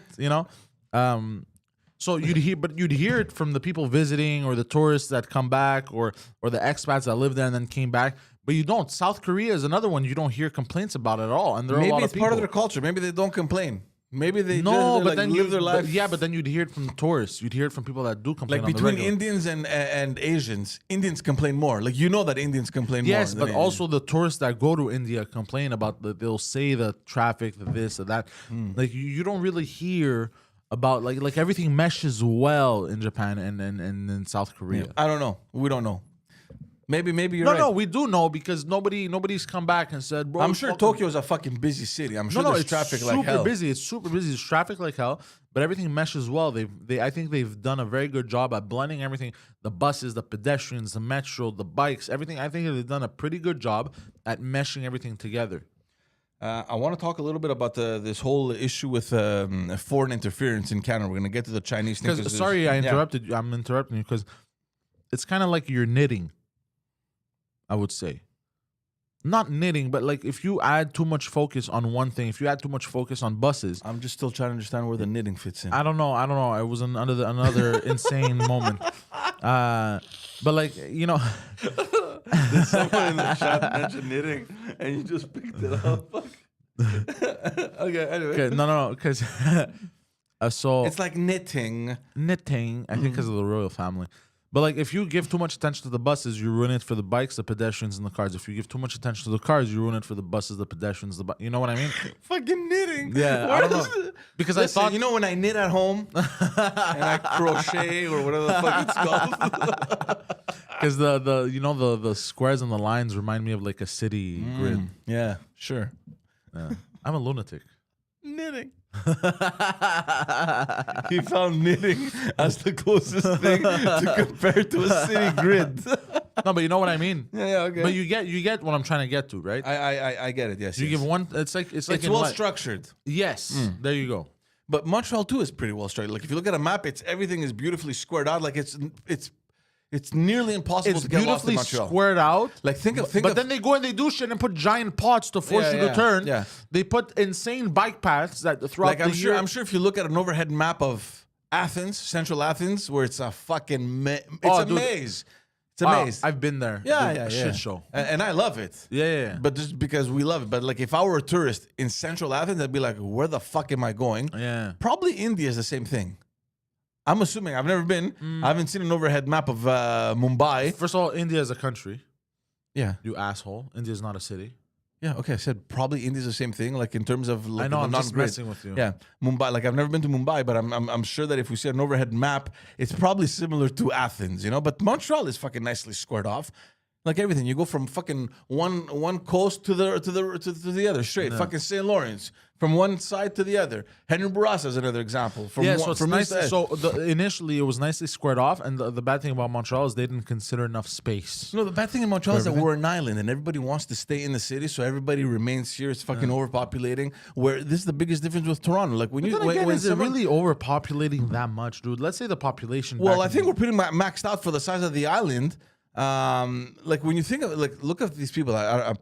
So So you'd hear it from the people visiting or the tourists that come back or the expats that lived there and then came back. But you don't. South Korea is another one you don't hear complaints about at all. And there are a Maybe lot of it's people. part of their culture. Maybe they don't complain. Maybe they No, just but like, then live their life. but then you'd hear it from the tourists. You'd hear it from people that do complain. Like on the between regular. Indians and Asians, Indians complain more. Like you know that Indians complain more. Yes, than but Asians. also the tourists that go to India complain about they'll say the traffic, the this, or that. Like you don't really hear about like everything meshes well in Japan and in South Korea. I don't know. We don't know. Maybe you're No, right. no, we do know because nobody's come back and said, bro. I'm it's sure fucking- Tokyo is a fucking busy city. I'm sure No, there's it's traffic super like hell. busy. It's super busy. It's traffic like hell, but everything meshes well. I think they've done a very good job at blending everything. The buses, the pedestrians, the metro, the bikes, everything. I think they've done a pretty good job at meshing everything together. I want to talk a little bit about this whole issue with foreign interference in Canada. We're going to get to the Chinese thing. Because sorry, I interrupted you. I'm interrupting you because it's kind of like you're knitting. I would say. Not knitting, but like if you add too much focus on one thing, if you add too much focus on buses, I'm just still trying to understand where the knitting fits in. I don't know. I was in another insane moment. But like you know, Someone in the chat mentioned knitting, and you just picked it up. Fuck. Okay, anyway. okay, no, because so It's like knitting. knitting. I think because of the royal family. But like, if you give too much attention to the buses, you ruin it for the bikes, the pedestrians, and the cars. If you give too much attention to the cars, you ruin it for the buses, the pedestrians, you know what I mean? Fucking knitting. Yeah, I don't know. Because Listen, I thought you know when I knit at home and I crochet or whatever the fuck it's called. because the you know the squares and the lines remind me of like a city grid. Yeah, sure. Yeah. I'm a lunatic. Knitting. He found knitting as the closest thing to compare to a city grid. No, but you know what I mean. Yeah, okay. But you get what I'm trying to get to, right? I get it. Yes. You yes. give one. It's like It's in well what? structured. Yes, there you go. But Montreal too is pretty well structured. Like if you look at a map, everything is beautifully squared out. Like it's nearly impossible It's to get lost in beautifully Montreal. squared out. Like think of But then they go and they do shit and put giant pots to force Yeah, you to yeah, turn. yeah. They put insane bike paths that throughout like the I'm year. sure if you look at an overhead map of Athens, central Athens, where it's a fucking it's Oh, a dude. maze. It's a Wow, maze. I've been there. yeah, Dude, yeah, a yeah. shit show. And I love it. Yeah. But just because we love it. But like if I were a tourist in central Athens, I'd be like, where the fuck am I going? Yeah. Probably India is the same thing. I'm assuming. I've never been. I haven't seen an overhead map of Mumbai. First of all, India is a country. Yeah. You asshole. India is not a city. Yeah, okay. I said probably India's the same thing, like in terms of like I know. the I'm just non-grid. messing with you. Yeah, Mumbai. Like I've never been to Mumbai, but I'm sure that if we see an overhead map, it's probably similar to Athens, you know. But Montreal is fucking nicely squared off, like everything. You go from fucking one coast to the other straight. Fucking St. Lawrence from one side to the other. Henry Bourassa is another example. From Yeah, one, so it's from nice. east to So initially, it was nicely squared off, and the bad thing about Montreal is they didn't consider enough space. No, the bad thing in Montreal is that we're an island and everybody wants to stay in the city, so everybody remains here. It's fucking overpopulating. Where this is the biggest difference with Toronto. Like when But you then again, when is it someone- really overpopulating that much, dude? Let's say the population. Well, back I in think the- we're pretty maxed out for the size of the island. Like when you think of like, look at these people.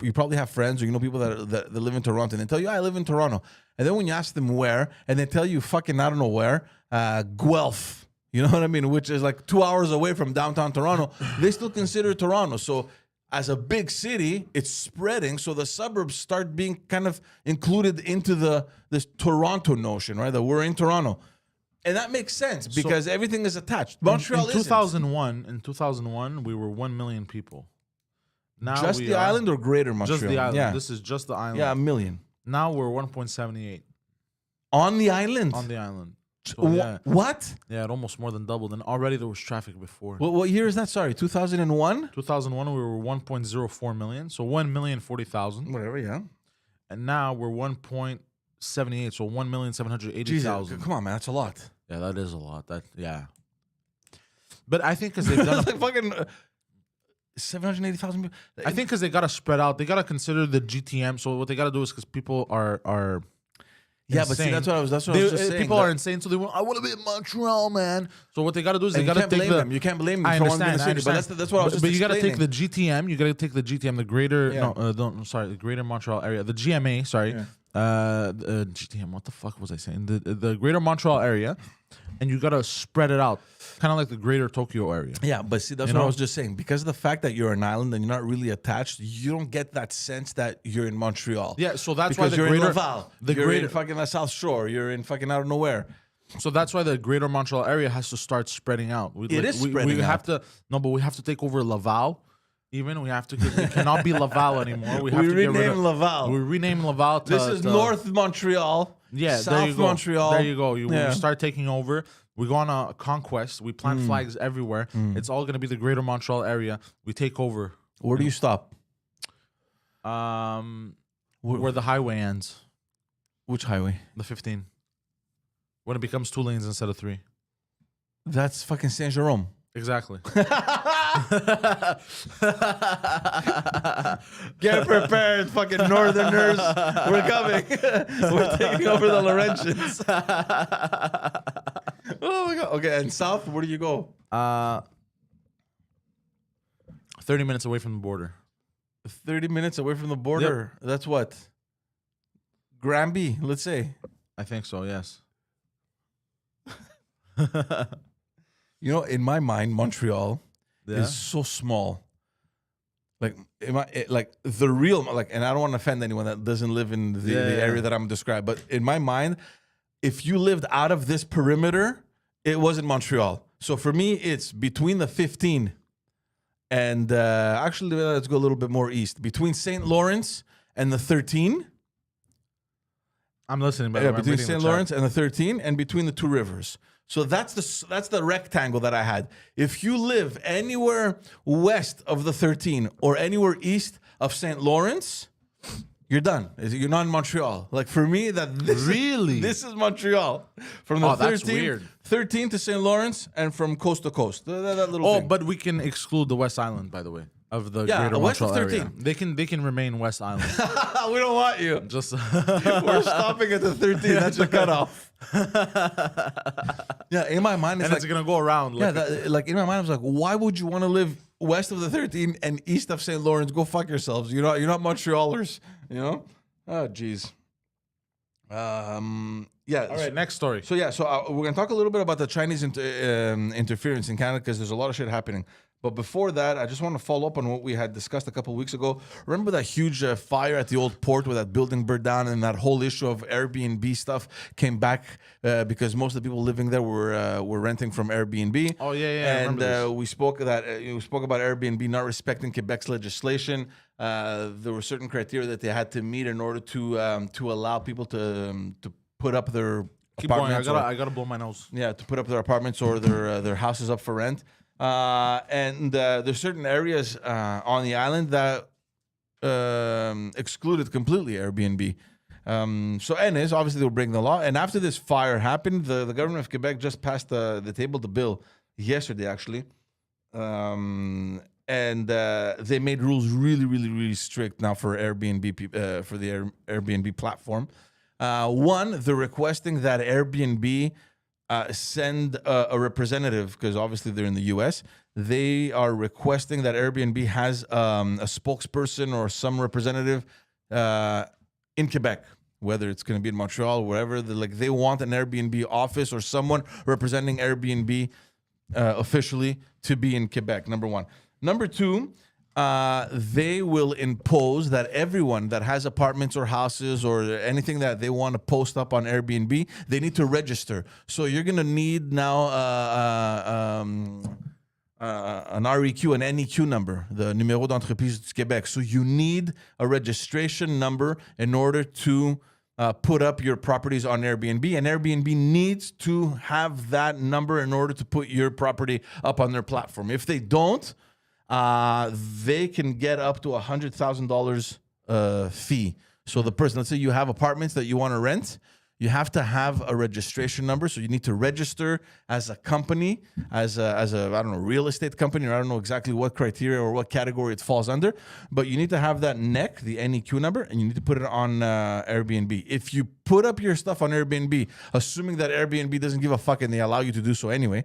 You probably have friends or you know people that live in Toronto, and they tell you, "I live in Toronto," and then when you ask them where, and they tell you fucking I don't know where, Guelph. You know what I mean? Which is like 2 hours away from downtown Toronto. They still consider Toronto. So as a big city, it's spreading. So the suburbs start being kind of included into this Toronto notion, right? That we're in Toronto. And that makes sense because everything is attached. Montreal in isn't. 2001, we were 1 million people. Now Just we the are- island or greater Montreal? Just the island. Yeah, This is just the island. yeah, a million. Now we're 1.78 On the island? on the island. So, yeah, What? yeah, it almost more than doubled. And already there was traffic before. What year is that? Sorry, 2001? 2001, we were 1.04 million. So 1,040,000. Whatever, yeah. And now we're 1.78. So 1,780,000. Jesus, come on, man. That's a lot. Yeah, that is a lot. Yeah. But I think because they've done, That's like fucking 780,000 people. I think because they gotta spread out, they gotta consider the GTM. So what they gotta do is because people are Yeah, but see, insane. that's what I was just saying. People that- are insane, so they want. I want to be in Montreal, man. So what they gotta do is they And you gotta can't take blame the. them. You can't blame them I for wanting to be in understand. the city, but that's what I was just But you gotta take explaining. the GTM. You gotta take the GTM, the greater. Yeah. The Greater Montreal area, the GMA. Sorry, Yeah. GTM. What the fuck was I saying? The Greater Montreal area. and you gotta spread it out, kind of like the greater Tokyo area. Yeah, but see, that's You what I know? was just saying. Because of the fact that you're an island and you're not really attached, you don't get that sense that you're in Montreal. Yeah, so that's because why the you're greater in Laval, the you're greater in fucking the South Shore, you're in fucking out of nowhere. So that's why the greater Montreal area has to start spreading out. It is spreading we out. have to but we have to take over Laval. Even we have to. It cannot be Laval anymore. We have We to get rid rename of, Laval. We rename Laval. To, This is to- North Montreal. Yeah, South there you go. Montreal. There you go. Yeah. We start taking over. We go on a conquest. We plant flags everywhere. It's all going to be the greater Montreal area. We take over. Where do you stop? Where the highway ends, Which highway? the 15. When it becomes 2 lanes instead of 3. That's fucking Saint Jerome. Exactly. Get prepared, fucking Northerners. We're coming. We're taking over the Laurentians. Oh my god. Okay, and south, where do you go? 30 minutes away from the border. 30 minutes away from the border. That's what? Granby, let's say. I think so. Yes. You know, in my mind, Montreal Yeah. is so small. Like, the real, like, and I don't want to offend anyone that doesn't live in the area that I'm describing, but in my mind, if you lived out of this perimeter, it wasn't Montreal. So for me, it's between the 15 and actually, let's go a little bit more east. Between St. Lawrence and the 13. I'm listening. But Yeah, between St. Lawrence and the 13, and between the two rivers. So that's the rectangle that I had. If you live anywhere west of the 13 or anywhere east of St. Lawrence, you're done. You're not in Montreal. Like for me, this is Montreal. From the that's weird. 13 to St. Lawrence, and from coast to coast. That little thing. But we can exclude the West Island, by the way, of the Yeah, greater west of Montreal 13. area. They can remain West Island. we don't want you. Just We're stopping at the 13. That's the cutoff. Yeah, in my mind, and it's gonna go around. Yeah, Like, in my mind, I was like, why would you want to live west of the 13 and east of St. Lawrence? Go fuck yourselves. You're not Montrealers, you know? Oh, jeez. Yeah. all right, next story. So we're gonna talk a little bit about the Chinese interference in Canada because there's a lot of shit happening. But before that, I just want to follow up on what we had discussed a couple of weeks ago. Remember that huge fire at the old port where that building burned down, and that whole issue of Airbnb stuff came back because most of the people living there were renting from Airbnb. Oh, yeah, I remember this. And we spoke about Airbnb not respecting Quebec's legislation. There were certain criteria that they had to meet in order to allow people to put up their Keep going. apartments. I gotta blow my nose. Yeah, to put up their apartments or their houses up for rent. And there's certain areas on the island that excluded completely Airbnb. So anyways, obviously they were breaking the law. And after this fire happened, the government of Quebec just passed the bill yesterday, actually. And they made rules really, really, really strict now for Airbnb, for the Airbnb platform. One, they're requesting that Airbnb send a representative, because obviously they're in the U.S. They are requesting that Airbnb has a spokesperson or some representative in Quebec, whether it's going to be in Montreal or wherever. They want an Airbnb office or someone representing Airbnb officially to be in Quebec, number one. Number two, they will impose that everyone that has apartments or houses or anything that they want to post up on Airbnb, they need to register. So you're going to need now an REQ, an NEQ number, the Numéro d'entreprise du Québec. So you need a registration number in order to put up your properties on Airbnb, and Airbnb needs to have that number in order to put your property up on their platform. If they don't, they can get up to $100,000 fee. So the person, let's say you have apartments that you want to rent, you have to have a registration number. So you need to register as a company, as a I don't know, real estate company, or I don't know exactly what criteria or what category it falls under, but you need to have that NEC, the NEQ number, and you need to put it on Airbnb. If you put up your stuff on Airbnb, assuming that Airbnb doesn't give a fuck and they allow you to do so anyway,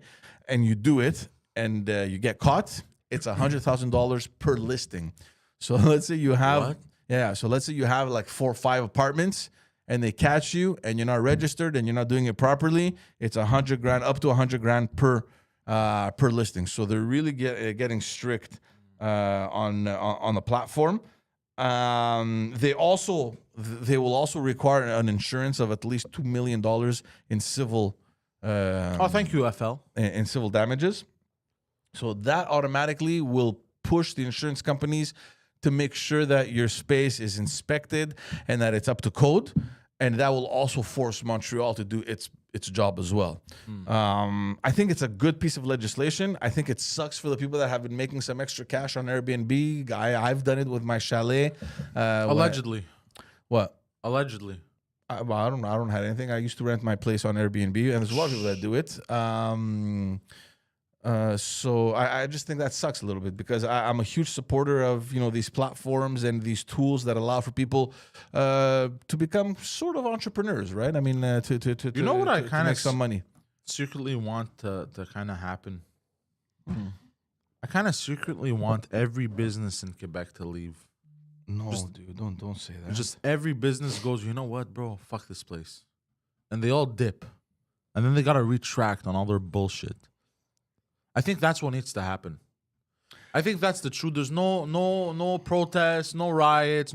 and you do it and you get caught, it's $100,000 per listing. So let's say you have, What? yeah. So let's say you have like 4 or 5 apartments, and they catch you and you're not registered and you're not doing it properly, it's $100,000 up to $100,000 per listing. So they're really getting strict on the platform. They will also require an insurance of at least $2 million in civil. Thank you, FL. In civil damages. So that automatically will push the insurance companies to make sure that your space is inspected and that it's up to code. And that will also force Montreal to do its job as well. I think it's a good piece of legislation. I think it sucks for the people that have been making some extra cash on Airbnb. I've done it with my chalet. Allegedly. What? Allegedly. I don't have anything. I used to rent my place on Airbnb, and there's a lot of people that do it. So I just think that sucks a little bit because I'm a huge supporter of these platforms and these tools that allow for people to become sort of entrepreneurs, right? I mean, to You know what I to kind make of some money. secretly want to kind of happen? I kind of secretly want every business in Quebec to leave. No, dude, don't say that. Just every business goes, you know what, bro? Fuck this place. And they all dip. And then they got to retract on all their bullshit. I think that's what needs to happen. I think that's the truth. There's no protests, no riots,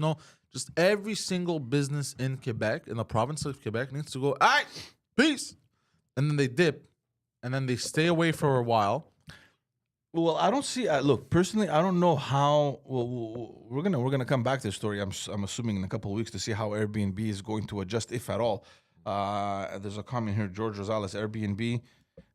just every single business in Quebec, in the province of Quebec, needs to go, all right, peace. And then they dip. And then they stay away for a while. Well, I don't see. Look, personally, I don't know how. Well, we're gonna come back to the story. I'm assuming in a couple of weeks to see how Airbnb is going to adjust, if at all. There's a comment here, George Rosales, Airbnb.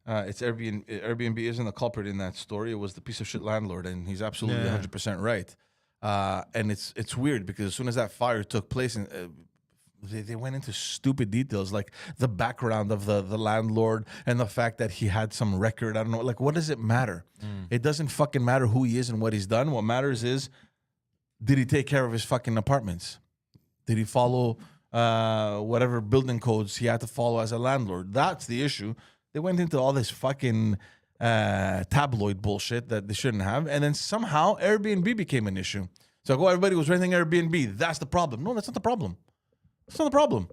It's Airbnb. Airbnb isn't the culprit in that story. It was the piece of shit landlord, and he's absolutely 100% right. And it's weird because as soon as that fire took place, and they went into stupid details like the background of the landlord and the fact that he had some record. I don't know. Like, what does it matter? It doesn't fucking matter who he is and what he's done. What matters is, did he take care of his fucking apartments? Did he follow whatever building codes he had to follow as a landlord? That's the issue. They went into all this fucking tabloid bullshit that they shouldn't have. And then somehow Airbnb became an issue. So everybody was renting Airbnb. That's the problem. No, that's not the problem. That's not the problem.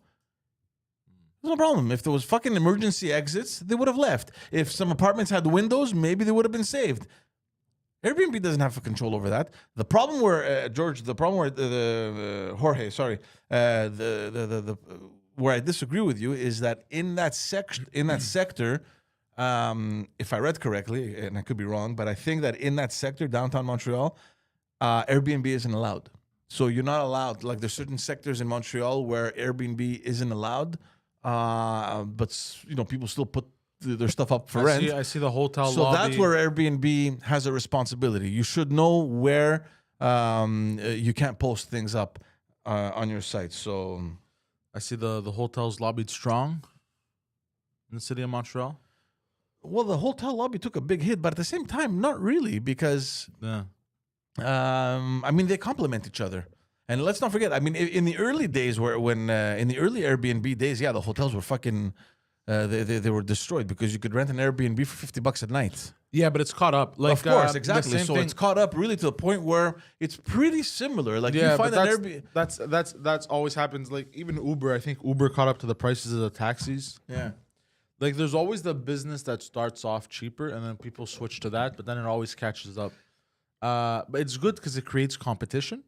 There's no problem. If there was fucking emergency exits, they would have left. If some apartments had windows, maybe they would have been saved. Airbnb doesn't have control over that. The problem where Jorge, sorry, where I disagree with you is that in that sector, if I read correctly, and I could be wrong, but I think that in that sector, downtown Montreal, Airbnb isn't allowed. So you're not allowed. Like there's certain sectors in Montreal where Airbnb isn't allowed, but people still put their stuff up for rent. I see the hotel so lobby. that's where Airbnb has a responsibility. You should know where you can't post things up on your site. So I see the hotels lobbied strong in the city of Montreal. Well, the hotel lobby took a big hit, but at the same time, not really, because they complement each other. And let's not forget, in the early days, in the early Airbnb days, the hotels were fucking, they were destroyed because you could rent an Airbnb for $50 a night. Yeah, but it's caught up. Like, of course, exactly. So thing. It's caught up really to the point where it's pretty similar. Like you find an Airbnb. That's always happens. Like even Uber, I think Uber caught up to the prices of the taxis. Yeah. Like there's always the business that starts off cheaper and then people switch to that, but then it always catches up. But it's good because it creates competition.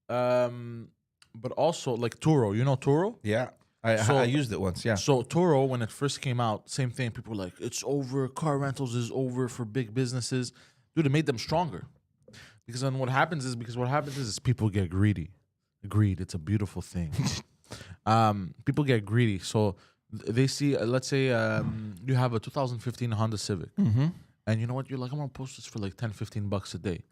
But also like Turo, you know Turo? Yeah. I used it once, yeah. So Turo, when it first came out, same thing. People were like, it's over. Car rentals is over for big businesses. Dude, it made them stronger. Because then what happens is people get greedy. Greed, it's a beautiful thing. People get greedy. So they see, let's say you have a 2015 Honda Civic. Mm-hmm. And you know what? You're like, I'm going to post this for like $10-15 a day.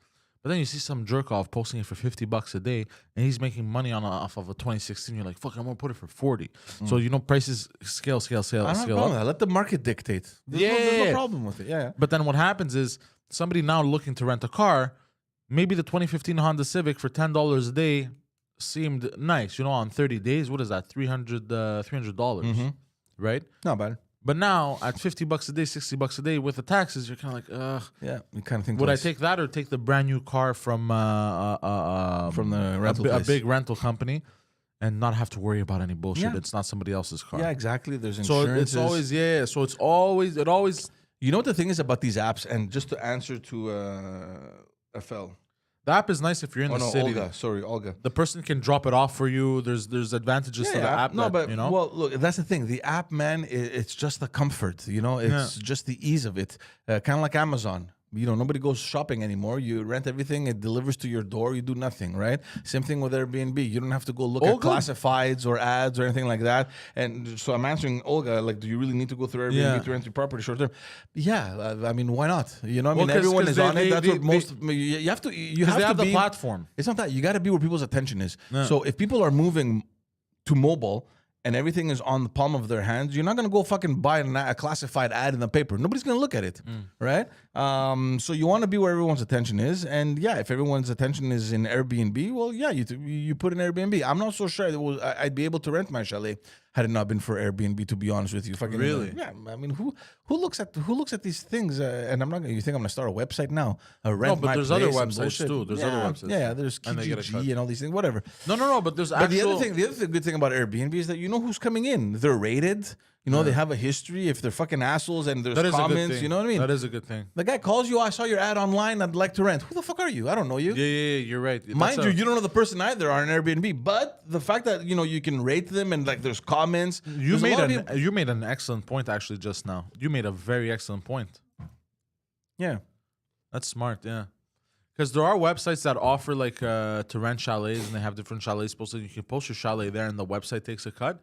But then you see some jerk off posting it for $50 a day, and he's making money off of a 2016. You're like, fuck, I'm gonna put it for 40. So prices scale I don't know. Let the market dictate. There's no problem with it. Yeah. But then what happens is somebody now looking to rent a car, maybe the 2015 Honda Civic for $10 a day seemed nice. On 30 days, what is that? $300, right? Not bad. But now at $50 a day, $60 a day with the taxes, you're kind of like, ugh. Yeah, you kind of think. Would I take that or take the brand new car from the rental a place? big rental company? and not have to worry about any bullshit. Yeah. It's not somebody else's car. Yeah, exactly. There's So insurance. it's always So it's always You know what the thing is about these apps, and just to answer to FL. the app is nice if you're in the city. Olga. Sorry, Olga. The person can drop it off for you. There's advantages to the app. No, that, but you know. well, look, that's the thing. The app, man, it's just the comfort. You know, it's just the ease of it. Kind of like Amazon. You know, nobody goes shopping anymore. You rent everything, it delivers to your door. You do nothing, right? Same thing with Airbnb. You don't have to go look at classifieds or ads or anything like that. And so I'm answering Olga, like, do you really need to go through Airbnb to rent your property short term? Yeah, I mean, why not? You know, I mean, everyone is on it. That's what most. You have to. You have to have be the platform. It's not that you got to be where people's attention is. So if people are moving to mobile and everything is on the palm of their hands, you're not going to go fucking buy a classified ad in the paper. Nobody's going to look at it, right? So you want to be where everyone's attention is. And yeah, if everyone's attention is in Airbnb, well, yeah, you put in Airbnb. I'm not so sure I'd be able to rent my chalet had it not been for Airbnb, to be honest with you. Fucking, really? Yeah, I mean, who looks at these things? And I'm not going. You think I'm going to start a website now? Rent but my there's place other and websites bullshit? too. There's other websites. Yeah, there's And they get a cut. Kijiji and all these things. Whatever. No. But there's But actual. the other good thing about Airbnb is that you know who's coming in. They're rated. You know, they have a history. If they're fucking assholes and there's That is a good comments, thing. you know what I mean? That is a good thing. The guy calls you, I saw your ad online, I'd like to rent. Who the fuck are you? I don't know you. Yeah, you're right. Mind you, you don't know the person either on Airbnb. But the fact that, you know, you can rate them and like there's comments. You there's a lot of people- you made an excellent point actually just now. You made a very excellent point. Yeah. That's smart, yeah. Because there are websites that offer like to rent chalets, and they have different chalets posted. You can post your chalet there, and the website takes a cut.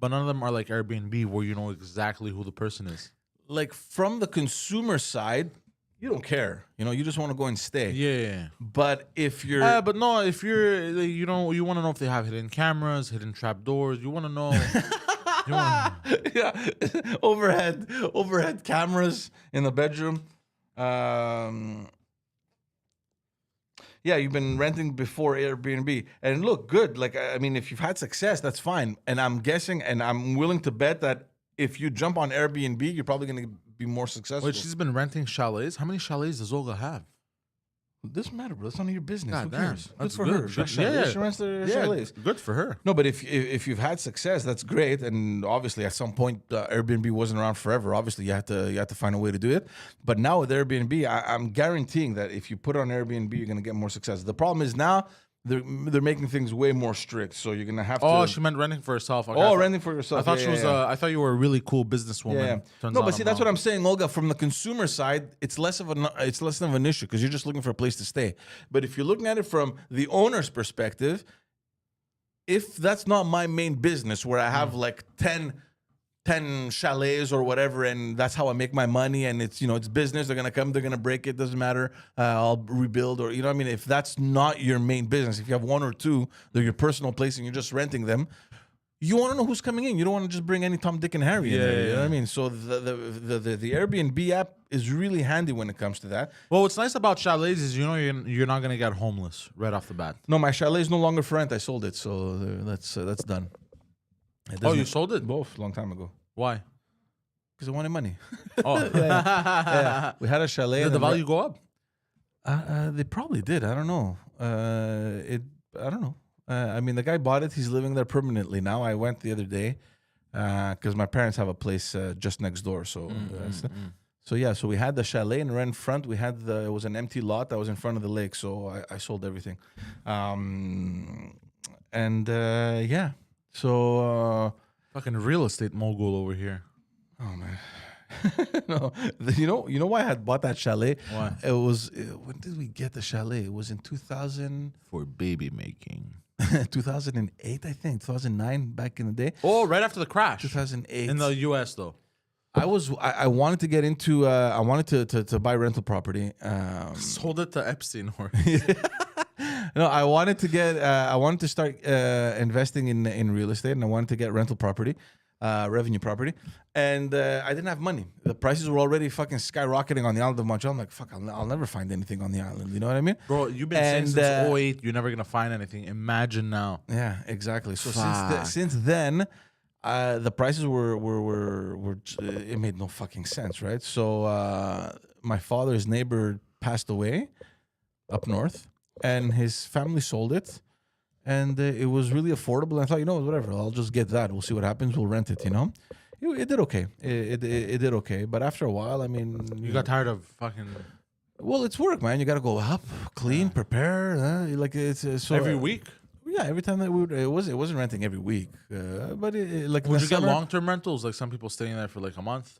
But none of them are like Airbnb, where you know exactly who the person is. Like from the consumer side, you don't care. You know, you just want to go and stay. Yeah. But if you're But no, if you're, you know, you want to know if they have hidden cameras, hidden trap doors. You want to know. yeah, overhead cameras in the bedroom. Yeah, you've been renting before Airbnb, and look good. Like, I mean, if you've had success, that's fine. And I'm guessing, and I'm willing to bet that if you jump on Airbnb, you're probably going to be more successful. Wait, she's been renting chalets. How many chalets does Olga have? It doesn't matter, bro. That's none of your business. God Who damn, cares? that's Good for good. her. Good. She rents their chalets. Good for her. No, but if you've had success, that's great. And obviously, at some point, Airbnb wasn't around forever. Obviously, you have to find a way to do it. But now with Airbnb, I'm guaranteeing that if you put it on Airbnb, you're gonna get more success. The problem is now they're making things way more strict. So you're gonna have to. Oh, she meant renting for herself. Okay, renting for yourself. I thought Yeah, she was. yeah. I thought you were a really cool businesswoman. Yeah. Turns No, out but see, I'm that's what wrong. I'm saying, Olga. From the consumer side, it's less of an issue because you're just looking for a place to stay. But if you're looking at it from the owner's perspective, if that's not my main business, where I have like 10 chalets or whatever, and that's how I make my money, and it's business. They're gonna come, they're gonna break it. Doesn't matter. I'll rebuild, or you know what I mean. If that's not your main business, if you have one or two, they're your personal place, and you're just renting them. You want to know who's coming in. You don't want to just bring any Tom, Dick, and Harry in there. You know what I mean? So the Airbnb app is really handy when it comes to that. Well, what's nice about chalets is you're not gonna get homeless right off the bat. No, my chalet is no longer for rent. I sold it, so that's done. Oh, you sold it? Both a long time ago Why? because I wanted money. Oh, Yeah. We had a chalet. Did and the then value go up? They probably did. I don't know. I don't know. I mean, the guy bought it. He's living there permanently now. I went the other day because my parents have a place just next door. So, so yeah. So we had the chalet, and right in front we had it was an empty lot that was in front of the lake. So I sold everything, and yeah. So Fucking real estate mogul over here. oh man. No, you know why I had bought that chalet? Why? It was when did we get the chalet? It was in 2000. For baby making. 2008, I think, 2009, back in the day. Oh, right after the crash. 2008. In the U.S. though. I wanted to get into, I wanted to buy rental property. Sold it to Epstein or No, I wanted to start investing in real estate, and I wanted to get rental property. Revenue property, and I didn't have money. The prices were already fucking skyrocketing on the island of Montreal. I'm like, fuck, I'll never find anything on the island. You know what I mean? Bro, you've been saying since 08 you're never gonna find anything. Imagine now. Yeah, exactly. So Fuck. since then, the prices were it made no fucking sense, right? So my father's neighbor passed away up north, and his family sold it. and it was really affordable. And I thought, whatever, I'll just get that. We'll see what happens. We'll rent it. It did okay. It did okay. But after a while, I mean, You got tired of fucking well, it's work, man. You got to go up, clean, prepare. Like it's so every week. Yeah, every time that we would, it wasn't renting every week, but like Would in you the get summer, long-term rentals? Like some people staying there for like a month.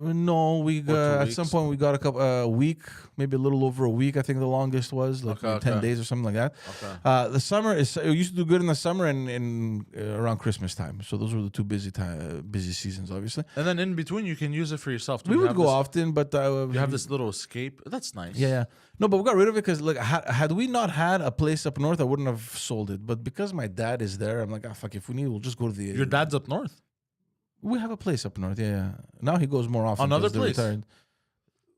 No, we got, at some weeks? point we got a week, maybe a little over a week. I think the longest was like Okay, 10 okay. days or something like that. Okay. The summer it used to do good in the summer and around Christmas time. So those were the two busy seasons, obviously. And then in between, you can use it for yourself. Too. We You would have go this- often, but You have this little escape. That's nice. Yeah. No, but we got rid of it because like had we not had a place up north, I wouldn't have sold it. But because my dad is there, I'm like, fuck, if we need, we'll just go to the. Your dad's up north. We have a place up north. Yeah. Now he goes more often. Another 'cause they're place? retired.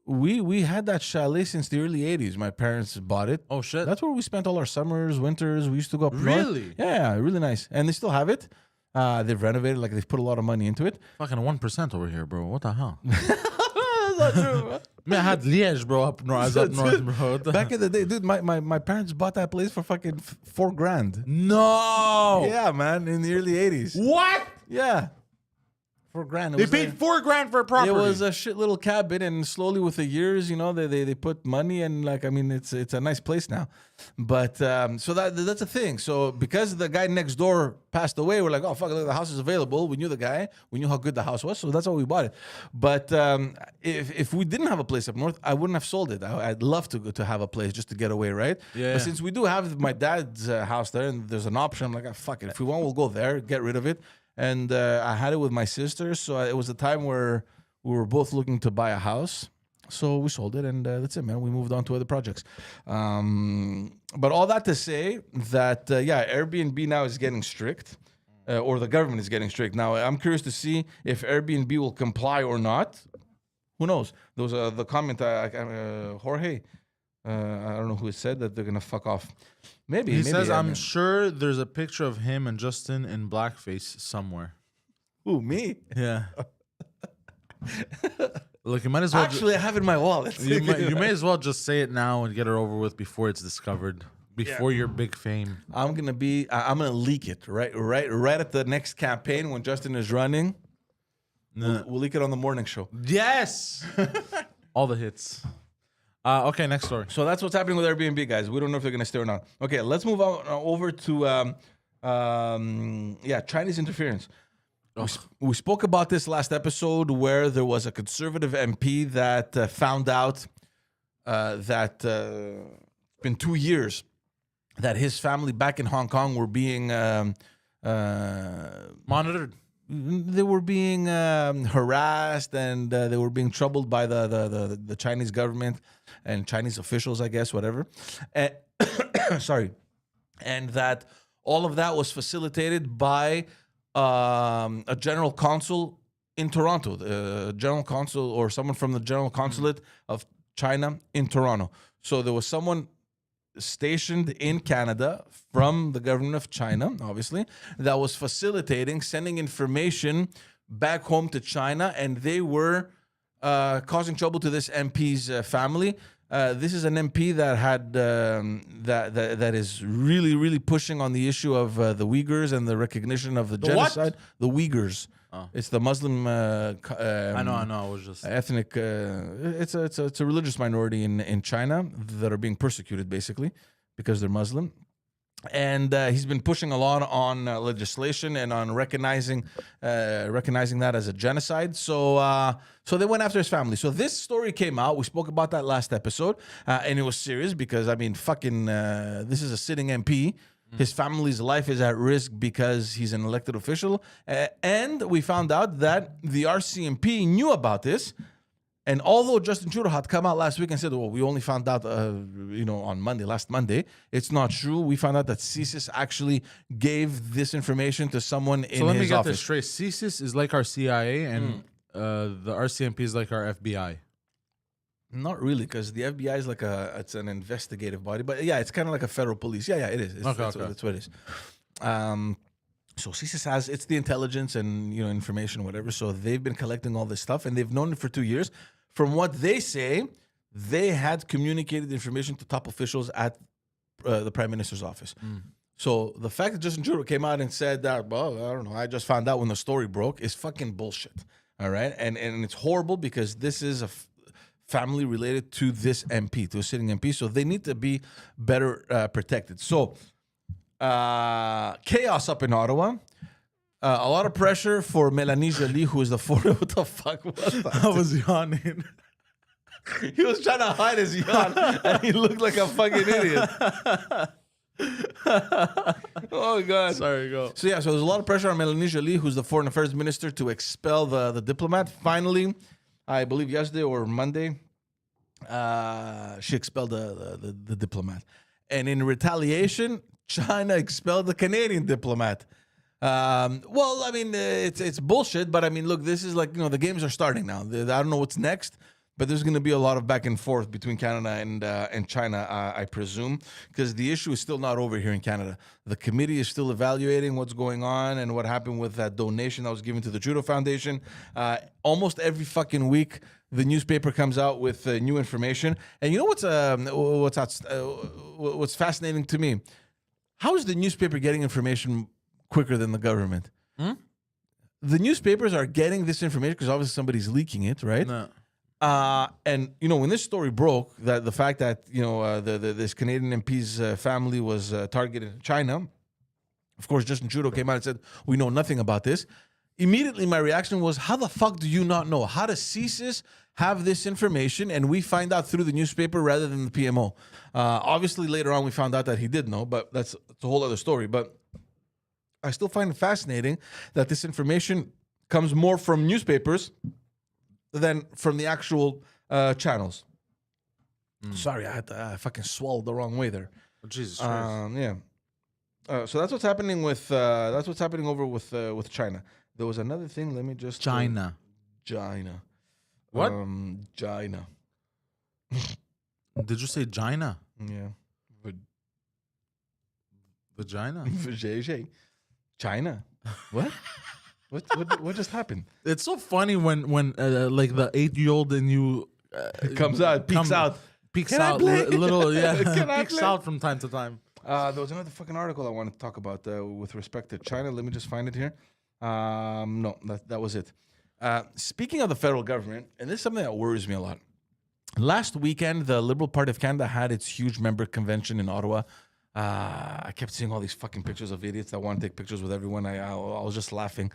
We had that chalet since the early '80s. My parents bought it. Oh shit. That's where we spent all our summers, winters. We used to go up north. Really? Yeah, really nice. And they still have it. They've renovated, like they've put a lot of money into it. Fucking 1% over here, bro. What the hell? That's not true. Man, I had Liège, bro, up north. Up north, bro. What the Back in the day, dude, my parents bought that place for fucking $4,000. No. Yeah, man, in the early '80s. What? Yeah, $4,000. It They was paid like- $4,000 for a property. It was a shit little cabin, and slowly with the years, they put money, and like I mean, it's a nice place now. But so that's a thing. So because the guy next door passed away, we're like, oh fuck, look, the house is available. We knew the guy, we knew how good the house was, so that's why we bought it. But if we didn't have a place up north, I wouldn't have sold it. I'd love to have a place just to get away, right? Yeah. But since we do have my dad's house there, and there's an option, I'm like, fuck it. If we want, we'll go there, get rid of it. And I had it with my sister, so it was a time where we were both looking to buy a house. So we sold it, and that's it, man. We moved on to other projects. But all that to say that, Airbnb now is getting strict, or the government is getting strict. Now, I'm curious to see if Airbnb will comply or not. Who knows? There was the comment, Jorge, I don't know who said that they're going to fuck off. Maybe. He says, yeah, I'm man. sure there's a picture of him and Justin in blackface somewhere. Who, me? Yeah. Look, you might as well. Actually, I have it in my wallet. You may as well just say it now and get it over with before it's discovered, before your big fame. I'm gonna leak it right at the next campaign when Justin is running. We'll leak it on the morning show. Yes. All the hits. Okay, next story. So that's what's happening with Airbnb, guys. We don't know if they're gonna stay or not. Okay, let's move on over to Chinese interference. We spoke about this last episode where there was a conservative MP that found out that it's been 2 years that his family back in Hong Kong were being Monitored. they were being harassed and they were being troubled by the Chinese government and Chinese officials, I guess, whatever. And, sorry. And that all of that was facilitated by a general consul in Toronto, the general consul or someone from the general consulate of China in Toronto. So there was someone stationed in Canada from the government of China, obviously, that was facilitating, sending information back home to China, and they were causing trouble to this MP's family. This is an MP that had that is really, really pushing on the issue of the Uyghurs and the recognition of the what? genocide. The Uyghurs. Oh. It's the Muslim. I know. I was just. Ethnic. It's a religious minority in China that are being persecuted basically because they're Muslim. And he's been pushing a lot on legislation and on recognizing that as a genocide. So they went after his family. So this story came out. We spoke about that last episode, and it was serious because I mean, this is a sitting MP. His family's life is at risk because he's an elected official, and we found out that the RCMP knew about this. And although Justin Trudeau had come out last week and said, well, we only found out, on last Monday, it's not true. We found out that CSIS actually gave this information to someone in his office. So let me get this straight. CSIS is like our CIA, and the RCMP is like our FBI. Not really, because the FBI is it's an investigative body. But yeah, it's kind of like a federal police. Yeah, it is. That's what it is. So CSIS it's the intelligence and information, whatever. So they've been collecting all this stuff, and they've known it for 2 years. From what they say, they had communicated information to top officials at the Prime Minister's office. So the fact that Justin Trudeau came out and said that, well, I don't know, I just found out when the story broke, is fucking bullshit. All right, and it's horrible because this is a family related to this MP, to a sitting MP, so they need to be better protected. So chaos up in Ottawa. A lot of pressure for Mélanie Joly, who is the foreign. What the fuck was that? I was yawning. He was trying to hide his yawn, and he looked like a fucking idiot. Oh God! Sorry, go. So yeah, so there's a lot of pressure on Mélanie Joly, who's the foreign affairs minister, to expel the diplomat. Finally, I believe yesterday or Monday, she expelled the diplomat, and in retaliation, China expelled the Canadian diplomat. Well, I mean, it's bullshit, but I mean, look, this is like, the games are starting now. I don't know what's next, but there's going to be a lot of back and forth between Canada and China, I presume, because the issue is still not over here in Canada. The committee is still evaluating what's going on and what happened with that donation that was given to the Trudeau Foundation. Almost every fucking week, the newspaper comes out with new information. And you know what's fascinating to me? How is the newspaper getting information quicker than the government? The newspapers are getting this information because obviously somebody's leaking it, right? No. And when this story broke, that the fact that this Canadian MP's family was targeted in China, of course, Justin Trudeau came out and said, "We know nothing about this." Immediately, my reaction was, "How the fuck do you not know? How does CSIS have this information and we find out through the newspaper rather than the PMO?" Obviously, later on, we found out that he did know, but that's a whole other story. But I still find it fascinating that this information comes more from newspapers than from the actual channels. Sorry, I fucking swallowed the wrong way there. Oh, Jesus Christ. Yeah. So that's what's happening with over with China. There was another thing. Let me just China. China. What? China. Did you say China? Yeah. Vagina? China. What? What just happened? It's so funny when like the 8-year-old in you Comes out, peeks out. peeks Can I out, play? little Can I peeks play? out from time to time. There was another fucking article I wanted to talk about with respect to China. Let me just find it here. No, that was it. Speaking of the federal government, and this is something that worries me a lot. Last weekend, the Liberal Party of Canada had its huge member convention in Ottawa. I kept seeing all these fucking pictures of idiots that want to take pictures with everyone. I was just laughing.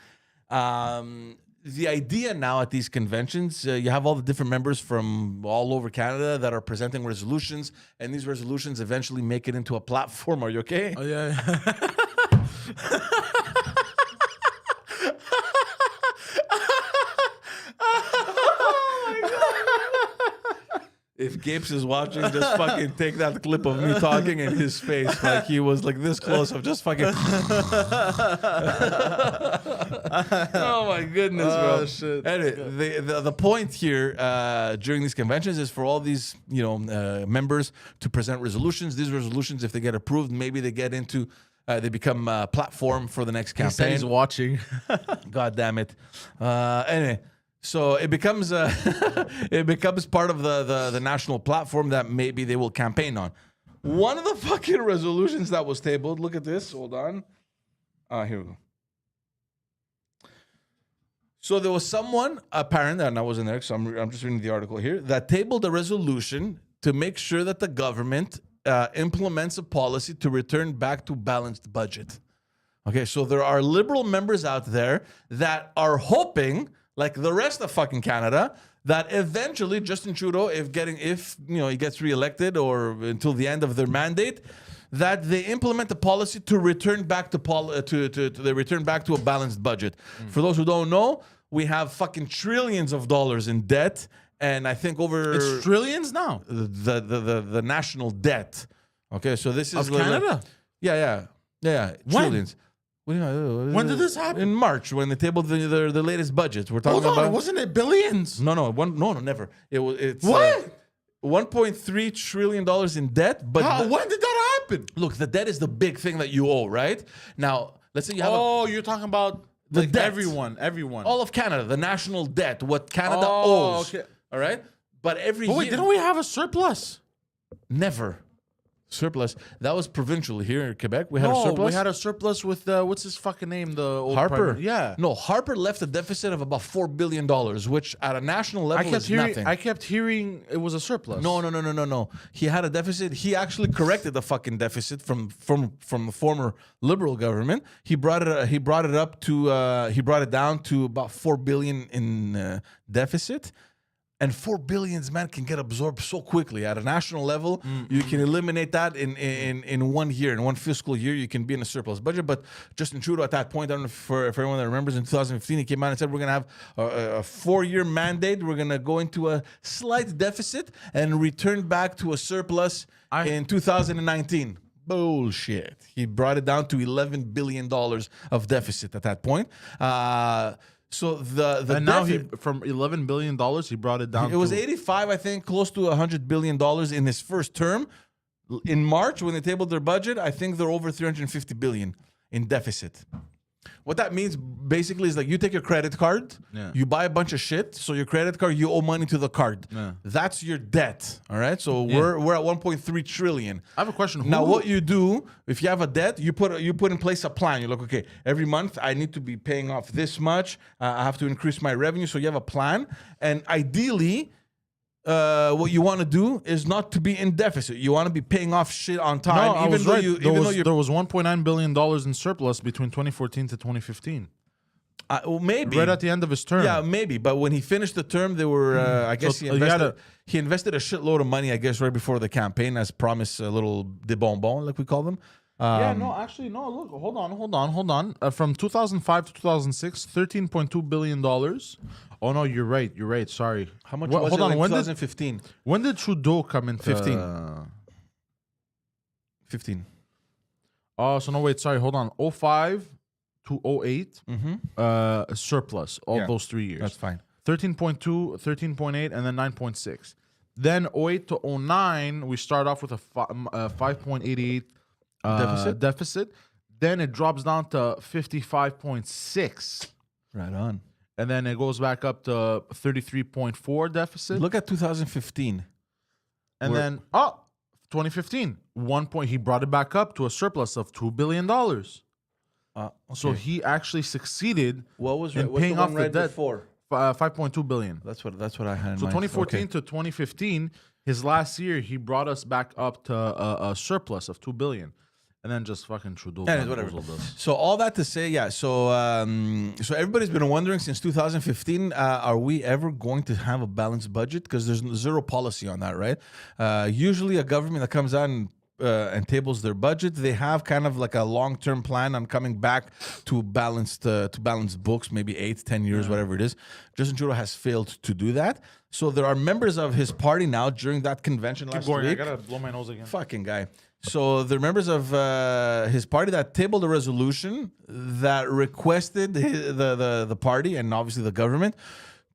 The idea now at these conventions, you have all the different members from all over Canada that are presenting resolutions, and these resolutions eventually make it into a platform. Are you okay? Oh yeah. If Gapes is watching, just fucking take that clip of me talking in his face like he was like this close of just fucking. Oh my goodness, bro! Shit. Anyway, the point here during these conventions is for all these members to present resolutions. These resolutions, if they get approved, maybe they get into they become a platform for the next He said campaign. he's watching. God damn it! Anyway. So it becomes part of the national platform that maybe they will campaign on. One of the fucking resolutions that was tabled. Look at this. Hold on. Here we go. So there was someone apparent, and I wasn't there, so I'm just reading the article here, that tabled a resolution to make sure that the government implements a policy to return back to balanced budget. Okay, so there are Liberal members out there that are hoping, like the rest of fucking Canada, that eventually Justin Trudeau, if he gets reelected or until the end of their mandate, that they implement a policy to return back to a balanced budget. For those who don't know, we have fucking trillions of dollars in debt, and I think over It's trillions now. the national debt. Okay, so this is Of Canada? Yeah, When? trillions. When did this happen? In March, when they tabled the latest budgets. We're talking Hold on, about. wasn't it billions? No, never. It's What? $1.3 trillion in debt. But When did that happen? look, the debt is the big thing that you owe, right? Now, let's say you have You're talking about The like debt. everyone. all of Canada, the national debt, what Canada Oh, owes. okay. All right, but every But wait, year, didn't we have a surplus? never. Surplus. That was provincial. Here in Quebec, we had a No, surplus. we had a surplus with what's his fucking name? The old Harper. Yeah. No, Harper left a deficit of about $4 billion, which at a national level is nothing. I kept hearing it was a surplus. No. He had a deficit. He actually corrected the fucking deficit from the former Liberal government. He brought it down to about $4 billion in deficit. And $4 billion, man, can get absorbed so quickly at a national level. You can eliminate that in 1 year, in one fiscal year. You can be in a surplus budget. But Justin Trudeau at that point, I don't know for everyone that remembers, in 2015, he came out and said we're going to have a 4-year mandate. We're going to go into a slight deficit and return back to a surplus in 2019. Bullshit. He brought it down to $11 billion of deficit at that point. So and now from $11 billion he brought it down. It was 85, I think, close to $100 billion in his first term. In March, when they tabled their budget, I think they're over $350 billion in deficit. What that means basically is like you take your credit card, you buy a bunch of shit, so your credit card, you owe money to the card. That's your debt, all right? So we're at 1.3 trillion. I have a question. Now, what you do, if you have a debt, you put in place a plan. You're like, okay, every month I need to be paying off this much. I have to increase my revenue. So you have a plan. And ideally, what you want to do is not to be in deficit. You want to be paying off shit on time. No, I was right. There was $1.9 billion in surplus between 2014 to 2015. Well, maybe right at the end of his term. Yeah, maybe. But when he finished the term, they were. I guess So he invested a shitload of money. I guess right before the campaign, as promised, a little de bonbon, like we call them. Look, hold on. From 2005 to 2006, $13.2 billion. Oh no, you're right. Sorry. How much was it in 2015? When did Trudeau come into 15. Oh, so no, wait, sorry, hold on. 05 to 08, surplus, those 3 years. That's fine. 13.2, 13.8, and then 9.6. Then 08 to 09, we start off with a 5.88 deficit. Then it drops down to 55.6. Right on. And then it goes back up to 33.4 deficit. Look at 2015. And then, 2015, 1 point, he brought it back up to a surplus of $2 billion. Okay. So he actually succeeded in paying off the debt. Before? 5.2 billion. That's what I had in So mind. 2014 to 2015, his last year, he brought us back up to a surplus of 2 billion. And then just fucking Trudeau. Whatever. So all that to say, so everybody's been wondering since 2015, are we ever going to have a balanced budget? Because there's zero policy on that, right? Usually a government that comes out and tables their budget, they have kind of like a long-term plan on coming back to balanced books, maybe 8-10 years, whatever it is. Justin Trudeau has failed to do that. So there are members of his party now during that convention last week. I gotta blow my nose again. Fucking guy. So the members of his party that tabled a resolution that requested the party and obviously the government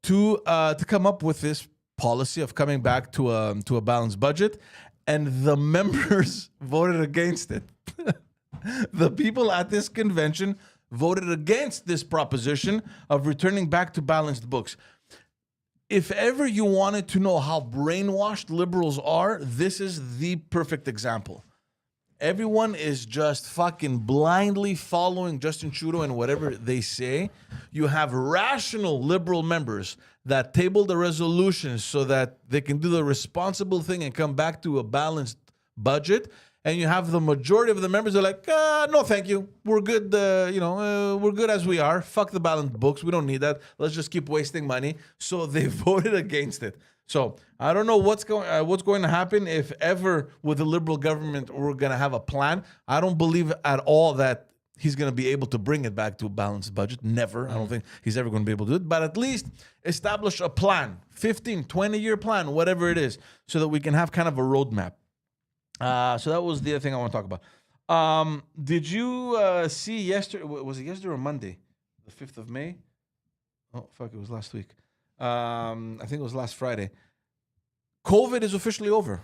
to come up with this policy of coming back to a balanced budget, and the members voted against it. The people at this convention voted against this proposition of returning back to balanced books. If ever you wanted to know how brainwashed liberals are, this is the perfect example. Everyone is just fucking blindly following Justin Trudeau and whatever they say. You have rational liberal members that table the resolution so that they can do the responsible thing and come back to a balanced budget. And you have the majority of the members that are like, no, thank you. We're good. We're good as we are. Fuck the balanced books. We don't need that. Let's just keep wasting money. So they voted against it. So I don't know what's going to happen if ever with the Liberal government we're going to have a plan. I don't believe at all that he's going to be able to bring it back to a balanced budget. Never. I don't think he's ever going to be able to do it. But at least establish a plan, 15, 20-year plan, whatever it is, so that we can have kind of a roadmap. So that was the other thing I want to talk about. Did you see yesterday? Was it yesterday or Monday? The 5th of May? Oh, fuck, it was last week. I think it was last Friday. COVID is officially over.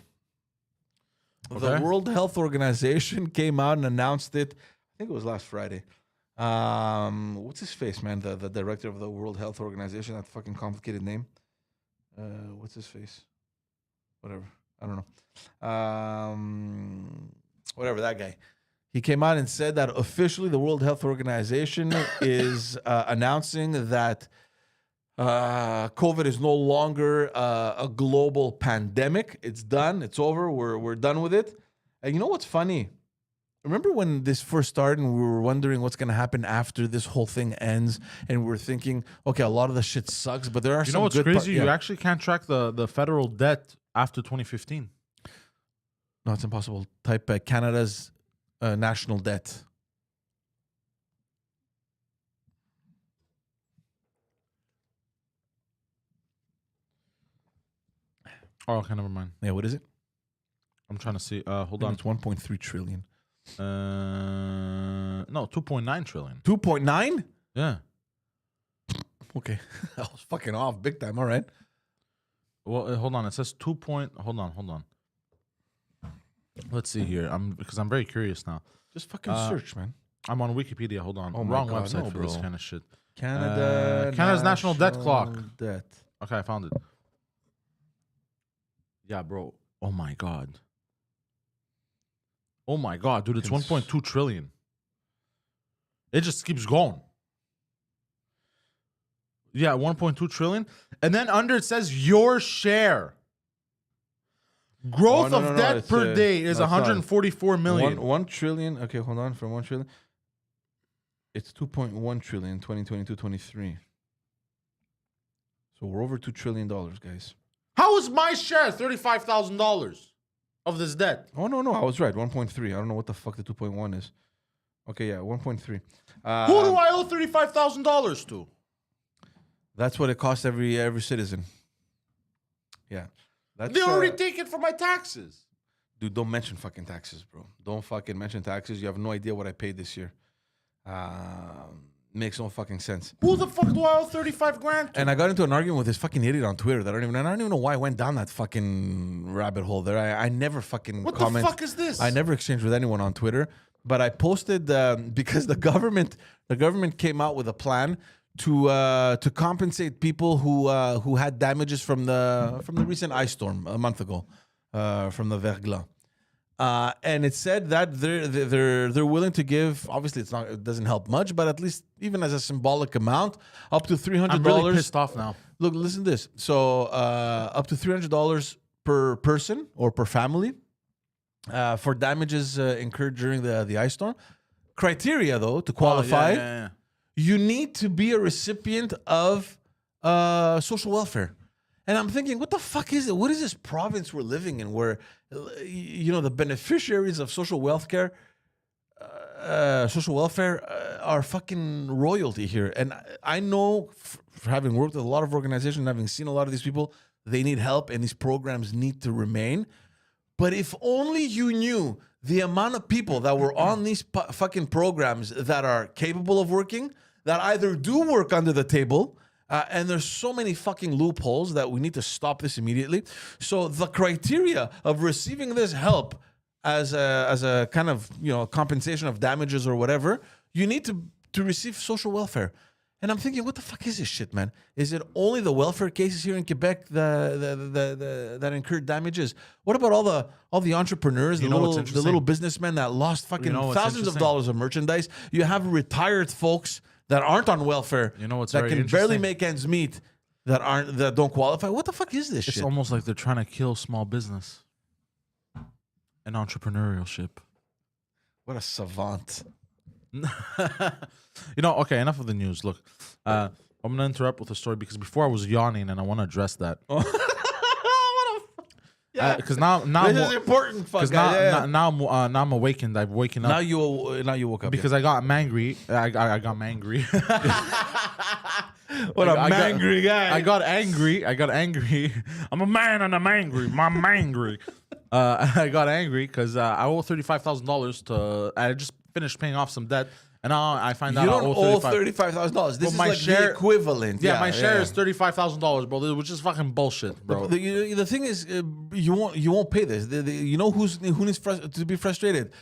Okay. The World Health Organization came out and announced it. I think it was last Friday. What's his face, man? The director of the World Health Organization, that fucking complicated name. What's his face? Whatever. I don't know. Whatever, that guy. He came out and said that officially the World Health Organization is announcing that COVID is no longer a global pandemic. It's done. It's over. We're done with it. And you know what's funny? Remember when this first started and we were wondering what's going to happen after this whole thing ends, and we were thinking, okay, a lot of the shit sucks, but there are some what's good crazy? You actually can't track the federal debt after 2015. No, it's impossible. Type Canada's national debt. Oh, okay, never mind. Yeah, what is it? I'm trying to see. Hold on. It's 1.3 trillion. No, 2.9 trillion. 2.9? Yeah. Okay. I was fucking off big time. All right. Well, hold on. It says 2. Hold on. Let's see here. Because I'm very curious now. Just fucking search, man. I'm on Wikipedia. Hold on. Oh my Wrong God, website no, for this bro. kind of shit. Canada's national debt clock. Debt. Okay, I found it. Yeah, bro. Oh my god. Oh my god, dude, it's 1.2 trillion. It just keeps going. Yeah, 1.2 trillion. And then under it says your share. Growth of debt per day is 144 million. 1 trillion. Okay, hold on. From 1 trillion. It's 2.1 trillion 2022-23. So we're over $2 trillion, guys. How is my share $35,000 of this debt? Oh, no. I was right. 1.3. I don't know what the fuck the 2.1 is. Okay, yeah, 1.3. Who do I owe $35,000 to? That's what it costs every citizen. Yeah. That's, They already take it for my taxes. Dude, don't mention fucking taxes, bro. Don't fucking mention taxes. You have no idea what I paid this year. Makes no fucking sense. Who the fuck do I owe 35 grand to? And I got into an argument with this fucking idiot on Twitter that I don't even know why I went down that fucking rabbit hole there. I never fucking What comment. the fuck is this? I never exchanged with anyone on Twitter, but I posted because the government came out with a plan to compensate people who had damages from the recent ice storm a month ago, from the verglas. And it said that they're willing to give. Obviously, it doesn't help much, but at least even as a symbolic amount, up to $300. I'm really pissed off now. Look, listen to this. So up to $300 per person or per family for damages incurred during the ice storm. Criteria though to qualify, you need to be a recipient of social welfare. And I'm thinking, what the fuck is it? What is this province we're living in where, the beneficiaries of social welfare are fucking royalty here? And I know, for having worked with a lot of organizations and having seen a lot of these people, they need help and these programs need to remain. But if only you knew the amount of people that were on these fucking programs that are capable of working, that either do work under the table, and there's so many fucking loopholes that we need to stop this immediately. So the criteria of receiving this help as a kind of compensation of damages or whatever, you need to receive social welfare. And I'm thinking, what the fuck is this shit, man? Is it only the welfare cases here in Quebec that incurred damages? What about all the entrepreneurs, the little businessmen that lost fucking thousands of dollars of merchandise? You have retired folks that aren't on welfare, that can barely make ends meet, that don't qualify. What the fuck is this shit? It's almost like they're trying to kill small business and entrepreneurship. What a savant. Okay, enough of the news. Look, I'm going to interrupt with a story because before I was yawning and I want to address that. Because now this is important. Because now I'm awakened. I've waken up. Now you woke up because I got mangry. I got mangry. What a mangry guy! I got angry. I'm a man and I'm angry. I'm angry. I got angry because I owe $35,000 to. I just finished paying off some debt. And now I find out you I don't owe $35,000. This is my like share, the equivalent. Yeah, my share is $35,000, bro. Which is fucking bullshit, bro. The thing is, you won't pay this. You know who needs to be frustrated?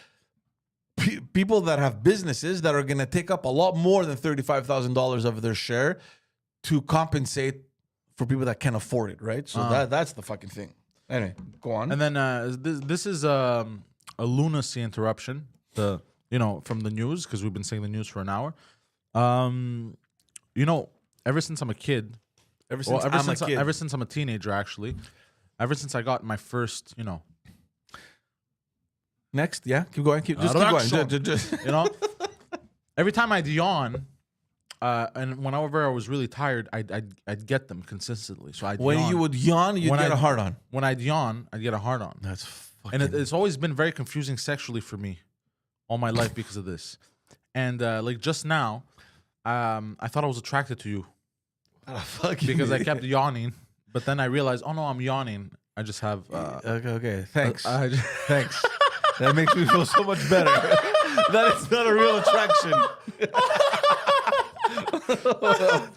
People that have businesses that are going to take up a lot more than $35,000 of their share to compensate for people that can't afford it, right? So that's the fucking thing. Anyway, go on. And then this is a lunacy interruption. From the news, because we've been saying the news for an hour. Ever since I'm a kid, ever since I'm a teenager, actually, ever since I got my first, Next, yeah, keep going. Keep going. Just. Every time I'd yawn, and whenever I was really tired, I'd get them consistently. So you would yawn, you'd get a hard on. When I'd yawn, I'd get a hard on. That's and it's always been very confusing sexually for me, all my life because of this. And like just now, I thought I was attracted to you because I kept yawning. But then I realized, oh no, I'm yawning. I just have. Okay. Thanks. Thanks. That makes me feel so much better. That it's not a real attraction.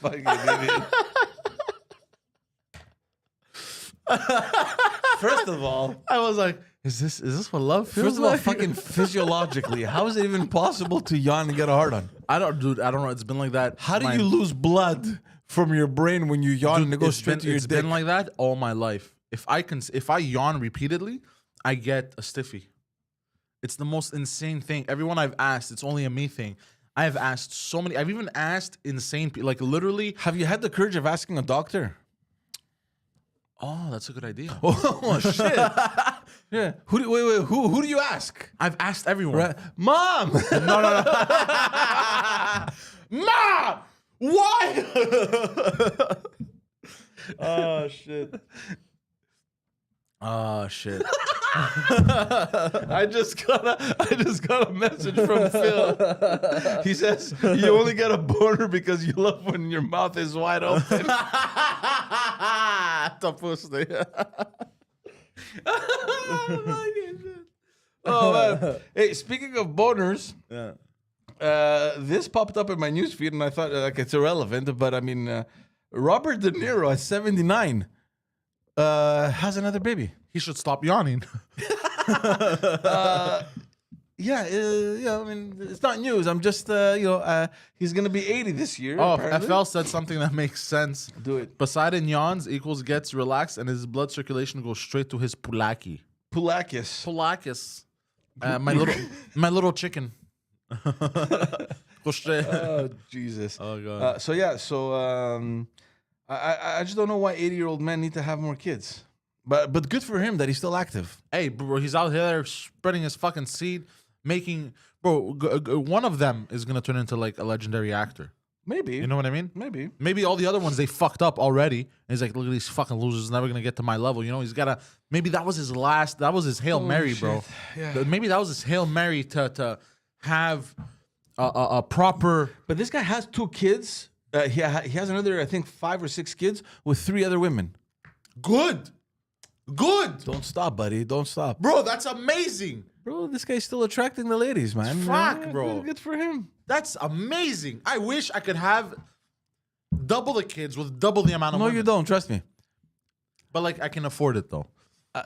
Fucking idiot. First of all, I was like, is this what love feels First of like? all, fucking physiologically, how is it even possible to yawn and get a hard on? I don't know. It's been like that. How do you lose blood from your brain when you yawn and it goes straight to your dick? It's been like that all my life. If I yawn repeatedly, I get a stiffy. It's the most insane thing. Everyone I've asked, it's only a me thing. I have asked so many. I've even asked insane people. Like literally. Have you had the courage of asking a doctor? Oh, that's a good idea. Oh shit! Yeah. Who do you ask? I've asked everyone. Right. Mom. No. Mom, why? Oh shit. Oh shit. I just got a message from Phil. He says you only get a boner because you love when your mouth is wide open. The pussy. Oh man! Hey, speaking of boners, Yeah. this popped up in my newsfeed, and I thought like it's irrelevant, but I mean, Robert De Niro at 79 has another baby. He should stop yawning. Yeah, I mean, it's not news. I'm just, he's gonna be 80 this year. Oh, apparently. FL said something that makes sense. Do it. Poseidon yawns equals gets relaxed, and his blood circulation goes straight to his pulaki. Pulakis. Pulakis. My little chicken. Go straight. Oh Jesus. Oh god. I just don't know why 80-year-old men need to have more kids. But good for him that he's still active. Hey, bro, he's out here spreading his fucking seed, making one of them is gonna turn into like a legendary actor. Maybe. You know what I mean? Maybe All the other ones they fucked up already. And he's like, look at these fucking losers, never gonna get to my level. He's gotta. Maybe that was his last. That was his Hail Mary, shit. bro. Yeah. Maybe that was his Hail Mary to have a proper. But this guy has 2 kids. He has another, I think, 5 or 6 kids with 3 other women. Good. Don't stop, buddy. Don't stop. Bro, that's amazing. Bro, this guy's still attracting the ladies, man. Fuck, bro. Good for him. That's amazing. I wish I could have double the kids with double the amount of No, women. you don't. Trust me. But like I can afford it though.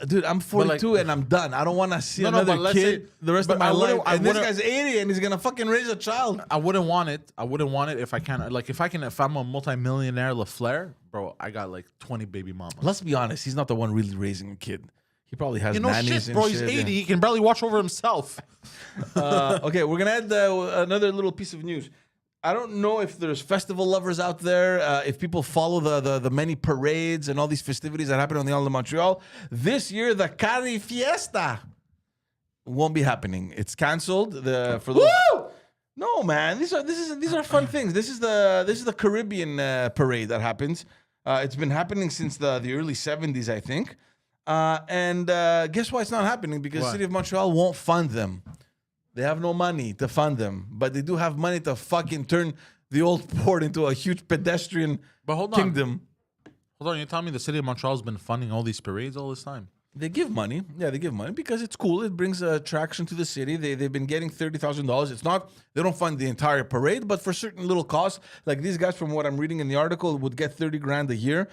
Dude, I'm 42 and I'm done. I don't want to see another but kid the rest of my life. I And this wouldn't- guy's 80 and he's going to fucking raise a child. I wouldn't want it. If I can. Like if I'm a multimillionaire LaFleur, bro, I got like 20 baby mamas. Let's be honest. He's not the one really raising a kid. He probably has nannies shit, and bro. shit. He's 80. He can barely watch over himself. Okay, we're going to add another little piece of news. I don't know if there's festival lovers out there, if people follow the many parades and all these festivities that happen on the Island of Montreal. This year, the Cari Fiesta won't be happening. It's canceled. For those. Woo! No, man. These are fun things. This is the Caribbean parade that happens. It's been happening since the early 70s, I think. And guess why it's not happening? Because the city of Montreal won't fund them. They have no money to fund them, but they do have money to fucking turn the old port into a huge pedestrian kingdom. Hold on, you're telling me the city of Montreal has been funding all these parades all this time? They give money. Yeah, they give money because it's cool. It brings attraction to the city. They've been getting $30,000. It's not, they don't fund the entire parade, but for certain little costs, like these guys, from what I'm reading in the article, would get 30 grand a year.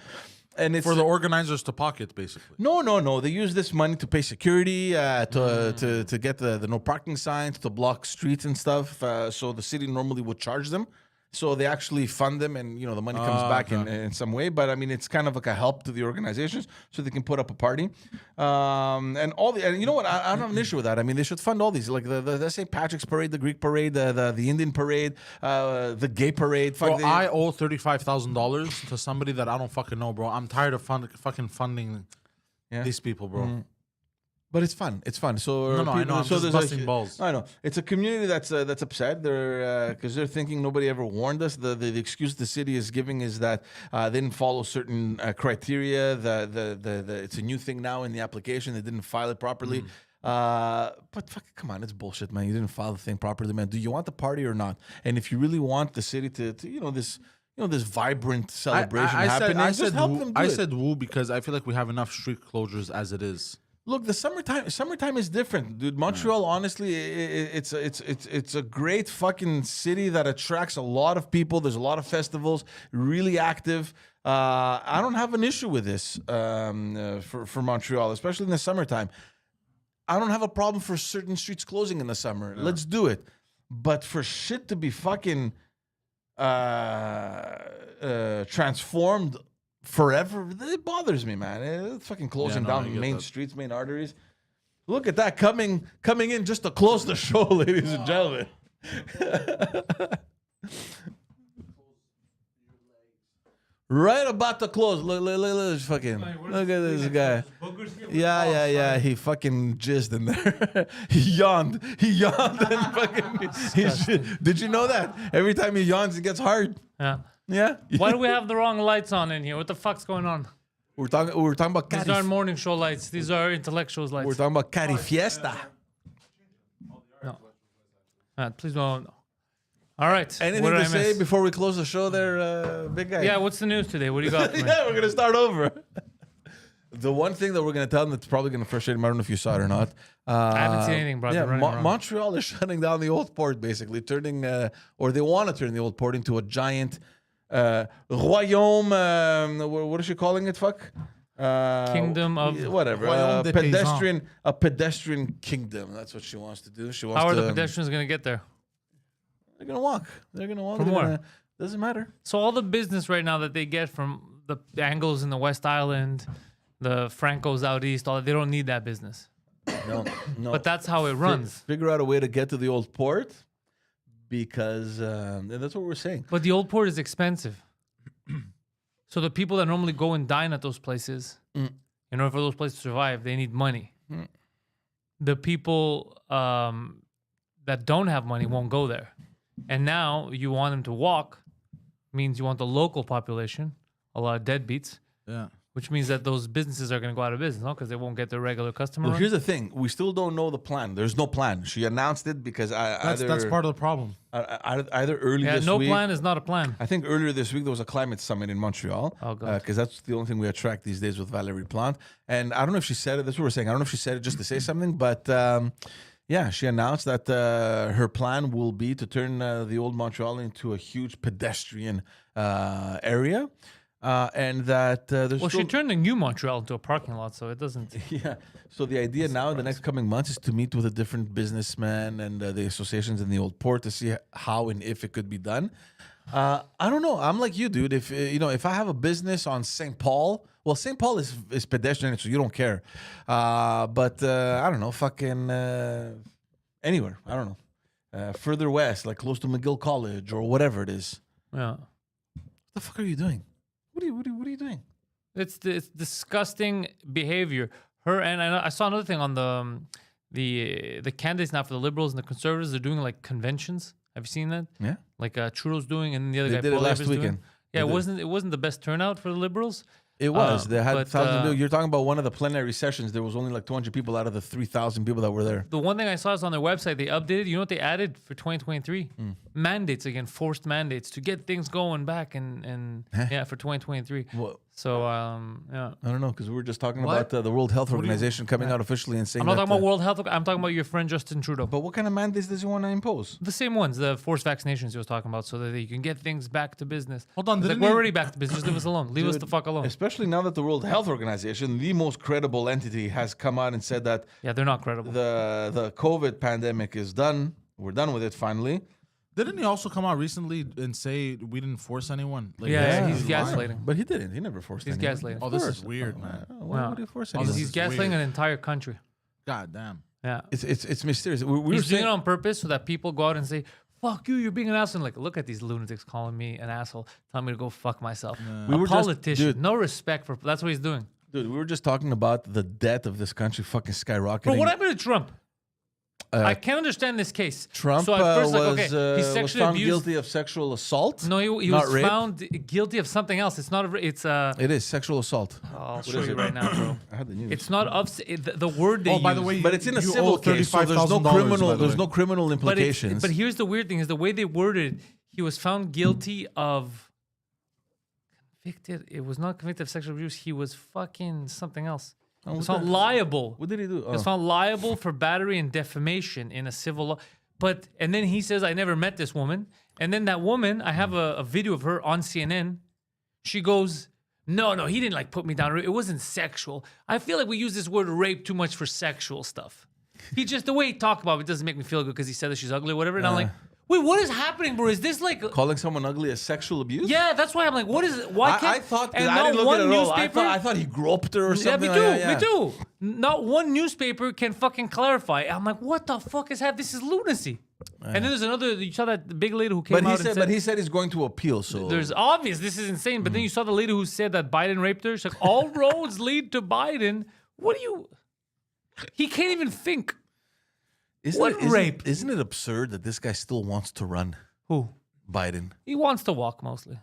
And it's for the organizers to pocket, basically. No. They use this money to pay security, to get the no parking signs, to block streets and stuff. So the city normally would charge them. So they actually fund them, and the money comes back in some way. But I mean, it's kind of like a help to the organizations so they can put up a party. And you know what? I don't have an issue with that. I mean, they should fund all these, like the St. Patrick's Parade, the Greek Parade, the Indian Parade, the Gay Parade. Bro, I owe $35,000 to somebody that I don't fucking know, bro. I'm tired of fucking funding these people, bro. But it's fun. It's fun. So No, I know. I'm just busting balls. I know. It's a community that's upset. They're because they're thinking nobody ever warned us. The excuse the city is giving is that they didn't follow certain criteria. It's a new thing now in the application. They didn't file it properly. But come on, it's bullshit, man. You didn't file the thing properly, man. Do you want the party or not? And if you really want the city to this vibrant celebration happening, just help them do it. I said woo because I feel like we have enough street closures as it is. Look, the summertime is different, dude. Montreal, honestly, it's a great fucking city that attracts a lot of people. There's a lot of festivals, really active. I don't have an issue with this for Montreal, especially in the summertime. I don't have a problem for certain streets closing in the summer. Let's do it. But for shit to be fucking transformed forever, it bothers me, man. It's fucking closing down main streets, main arteries. Look at that coming in just to close the show, ladies and gentlemen. Right about to close. Look at this guy. Yeah. He fucking jizzed in there. He yawned and fucking. Did you know that? Every time he yawns, it gets hard. Yeah. Yeah. Why do we have the wrong lights on in here? What the fuck's going on? We're talking about These aren't morning show lights. These are intellectuals lights. We're talking about Cari Fiesta. No. Please don't. All right. Anything to say before we close the show there, big guy? Yeah, what's the news today? What do you got for me? Yeah, we're going to start over. The one thing that we're going to tell them that's probably going to frustrate them, I don't know if you saw it or not. I haven't seen anything, bro. Yeah, Montreal is shutting down the old port, basically, turning, or they want to turn the old port into a giant royaume, what is she calling it, Kingdom of... Whatever. A pedestrian kingdom. That's what she wants to do. She wants How are to, the pedestrians going to get there? They're going to walk. From where? Doesn't matter. So all the business right now that they get from the Anglos in the West Island, the Francos out east, all that, they don't need that business. No. But that's how it runs. Figure out a way to get to the old port because that's what we're saying. But the old port is expensive. So the people that normally go and dine at those places, in order for those places to survive, they need money. The people that don't have money won't go there. And now you want them to walk, means you want the local population, a lot of deadbeats. Yeah. Which means that those businesses are going to go out of business, no? Because they won't get their regular customer. Well, here's the thing: we still don't know the plan. There's no plan. She announced it because that's part of the problem. Either early this no week. plan is not a plan. I think earlier this week there was a climate summit in Montreal. Oh god! Because that's the only thing we attract these days with Valérie Plante. And I don't know if she said it. That's what we're saying. I don't know if she said it just to say something, but yeah, she announced that her plan will be to turn the old Montreal into a huge pedestrian area. And that there's she turned the new Montreal into a parking lot, so it doesn't. Yeah. So the idea now in the next coming months is to meet with a different businessmen and the associations in the old port to see how and if it could be done. I don't know. I'm like you, dude. If if I have a business on St. Paul, well, St. Paul is pedestrian, so you don't care. But I don't know, fucking anywhere. I don't know. Further west, like close to McGill College or whatever it is. Yeah. What the fuck are you doing? What are you doing? It's disgusting behavior. Her and I saw another thing on the candidates now for the Liberals and the Conservatives. They're doing like conventions. Have you seen that? Yeah. Like Trudeau's doing, and the other they guy did it last weekend. Doing. Yeah, it wasn't the best turnout for the Liberals. It was. They had thousands. You're talking about one of the plenary sessions. There was only like 200 people out of the 3,000 people that were there. The one thing I saw is on their website. They updated. You know what they added for 2023? Mandates again, forced mandates to get things going back and yeah, for 2023. Well, so yeah. I don't know because we were just talking about the World Health Organization coming out officially and saying. I'm not talking about World Health. I'm talking about your friend Justin Trudeau. But what kind of mandates does he want to impose? The same ones, the forced vaccinations he was talking about, so that you can get things back to business. Hold on, we're already back to business. Just leave us alone. Leave us the fuck alone. Especially now that the World Health Organization, the most credible entity, has come out and said that they're not credible. The COVID pandemic is done. We're done with it finally. Didn't he also come out recently and say we didn't force anyone? Like, Yeah, he's lying. gaslighting. But he didn't. He never forced He's anyone. gaslighting. Oh, this is weird, man. Why would he force anyone? this He's is gaslighting weird. an entire country. God damn. Yeah. It's mysterious. We were He's doing saying, it on purpose so that people go out and say, fuck you, you're being an asshole. Like, look at these lunatics calling me an asshole, telling me to go fuck myself. We A were just- politician. dude. No respect for, that's what he's doing. dude, we were just talking about the debt of this country fucking skyrocketing. Bro, what happened to Trump? I can't understand this case. Trump so at first, like, was, okay, he's was sexually found abused. guilty of sexual assault. No, he not was rape. found guilty of something else. It's not, it's, It is sexual assault. I'll show you right now, bro. I had the news. It's not of, the word they Oh, by the use. way, but it's in a you civil owe case, so there's no $35,000, by criminal. the There's way. no criminal But, implications. but here's the weird thing: is the way they worded it. He was found guilty of convicted. It was not convicted of sexual abuse. He was fucking something else. He was found liable. What did he do? He was found liable for battery and defamation in a civil law. But and then he says, "I never met this woman." And then that woman, I have a video of her on CNN. She goes, "No, he didn't like put me down. It wasn't sexual. I feel like we use this word rape too much for sexual stuff. He just the way he talked about it doesn't make me feel good because he said that she's ugly or whatever." And I'm like, "Wait, what is happening, bro? Is this like?" Calling someone ugly as sexual abuse? Yeah, that's why I'm like, what is it? Why can't I thought and I not didn't look one at it at all. newspaper? I thought he groped her or Yeah, something. me too. like that, Me too. Not one newspaper can fucking clarify. I'm like, what the fuck is happening? This is lunacy. And then there's another. You saw that big lady who came But out he and said, he's going to appeal. So there's obvious. This is insane. But then you saw the lady who said that Biden raped her. She's like, all roads lead to Biden. What do you? He can't even think. Rape? Isn't it absurd that this guy still wants to run? Who? Biden. He wants to walk mostly.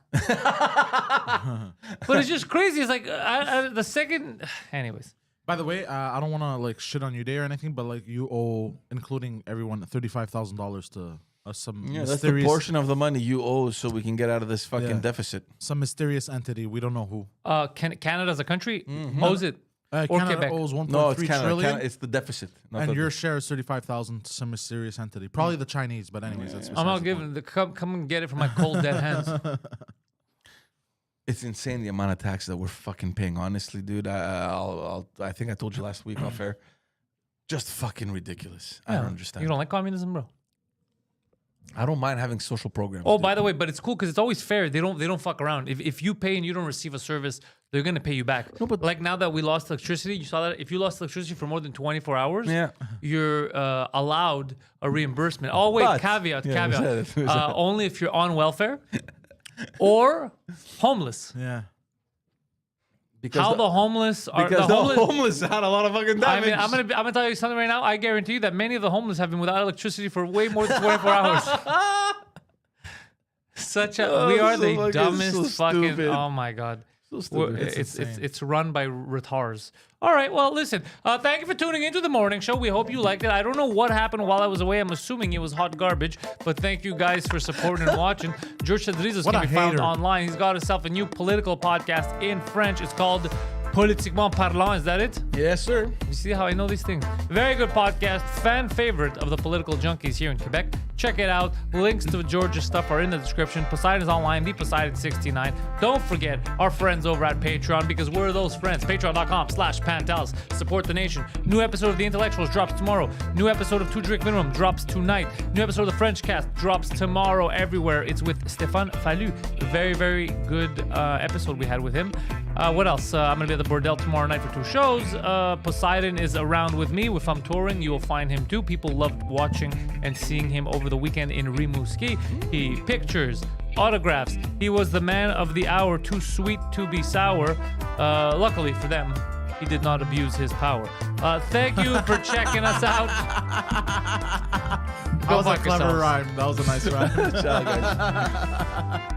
But it's just crazy. It's like the second. Anyways. By the way, I don't want to like shit on your day or anything, but like you owe, including everyone, $35,000 to some Yeah, that's the mysterious, portion of the money you owe, so we can get out of this fucking deficit. some mysterious entity. We don't know who. Canada's a country owes it. Or Canada Quebec. owes 1.3 No, it's Canada. trillion, Canada. It's the deficit. Not and the- your share is 35,000 to some mysterious entity. Probably the Chinese, but anyways, that's I'm not besides the point. giving the come and get it from my cold dead hands. It's insane the amount of taxes that we're fucking paying. Honestly, dude, I think I told you last week off air. Just fucking ridiculous. I don't understand. You don't like communism, bro? I don't mind having social programs. Oh, dude. by the way, but it's cool because it's always fair. They don't fuck around. If you pay and you don't receive a service, they're gonna pay you back. No, but- like now that we lost electricity, you saw that if you lost electricity for more than 24 hours, Yeah. you're allowed a reimbursement. Oh wait, But- caveat, Yeah, we said it, we said it. only if you're on welfare or homeless. Yeah. because How the homeless are because the homeless. homeless had a lot of fucking I damage. mean, I'm gonna tell you something right now. I guarantee you that many of the homeless have been without electricity for way more than 24 hours. We are so the fucking- dumbest so fucking. stupid. Oh my god. So We're- stupid. it's run by retards. All right, well, listen. Thank you for tuning into the morning show. We hope you liked it. I don't know what happened while I was away. I'm assuming it was hot garbage, but thank you guys for supporting and watching. George Chadrizos What can a be found hater. online. He's got himself a new political podcast in French. It's called Politiquement Parlant. Is that it? Yes, sir. You see how I know these things? Very good podcast. Fan favorite of the political junkies here in Quebec. Check it out. Links to Georgia's stuff are in the description. Poseidon is online. The Poseidon69. Don't forget our friends over at Patreon because we're those friends. Patreon.com/Pantelis. Support the nation. New episode of The Intellectuals drops tomorrow. New episode of 2 Drink Minimum drops tonight. New episode of the French Cast drops tomorrow everywhere. It's with Stéphane Fallu. Very, very good episode we had with him. What else? I'm going to be at the Bordel tomorrow night for 2 shows. Poseidon is around with me. If I'm touring, you will find him too. People loved watching and seeing him over the weekend in Rimouski. He pictures, autographs. He was the man of the hour, too sweet to be sour. Luckily for them, he did not abuse his power. Thank you for checking us out. That Go was a fuck clever yourselves. rhyme. That was a nice rhyme. Ciao, guys.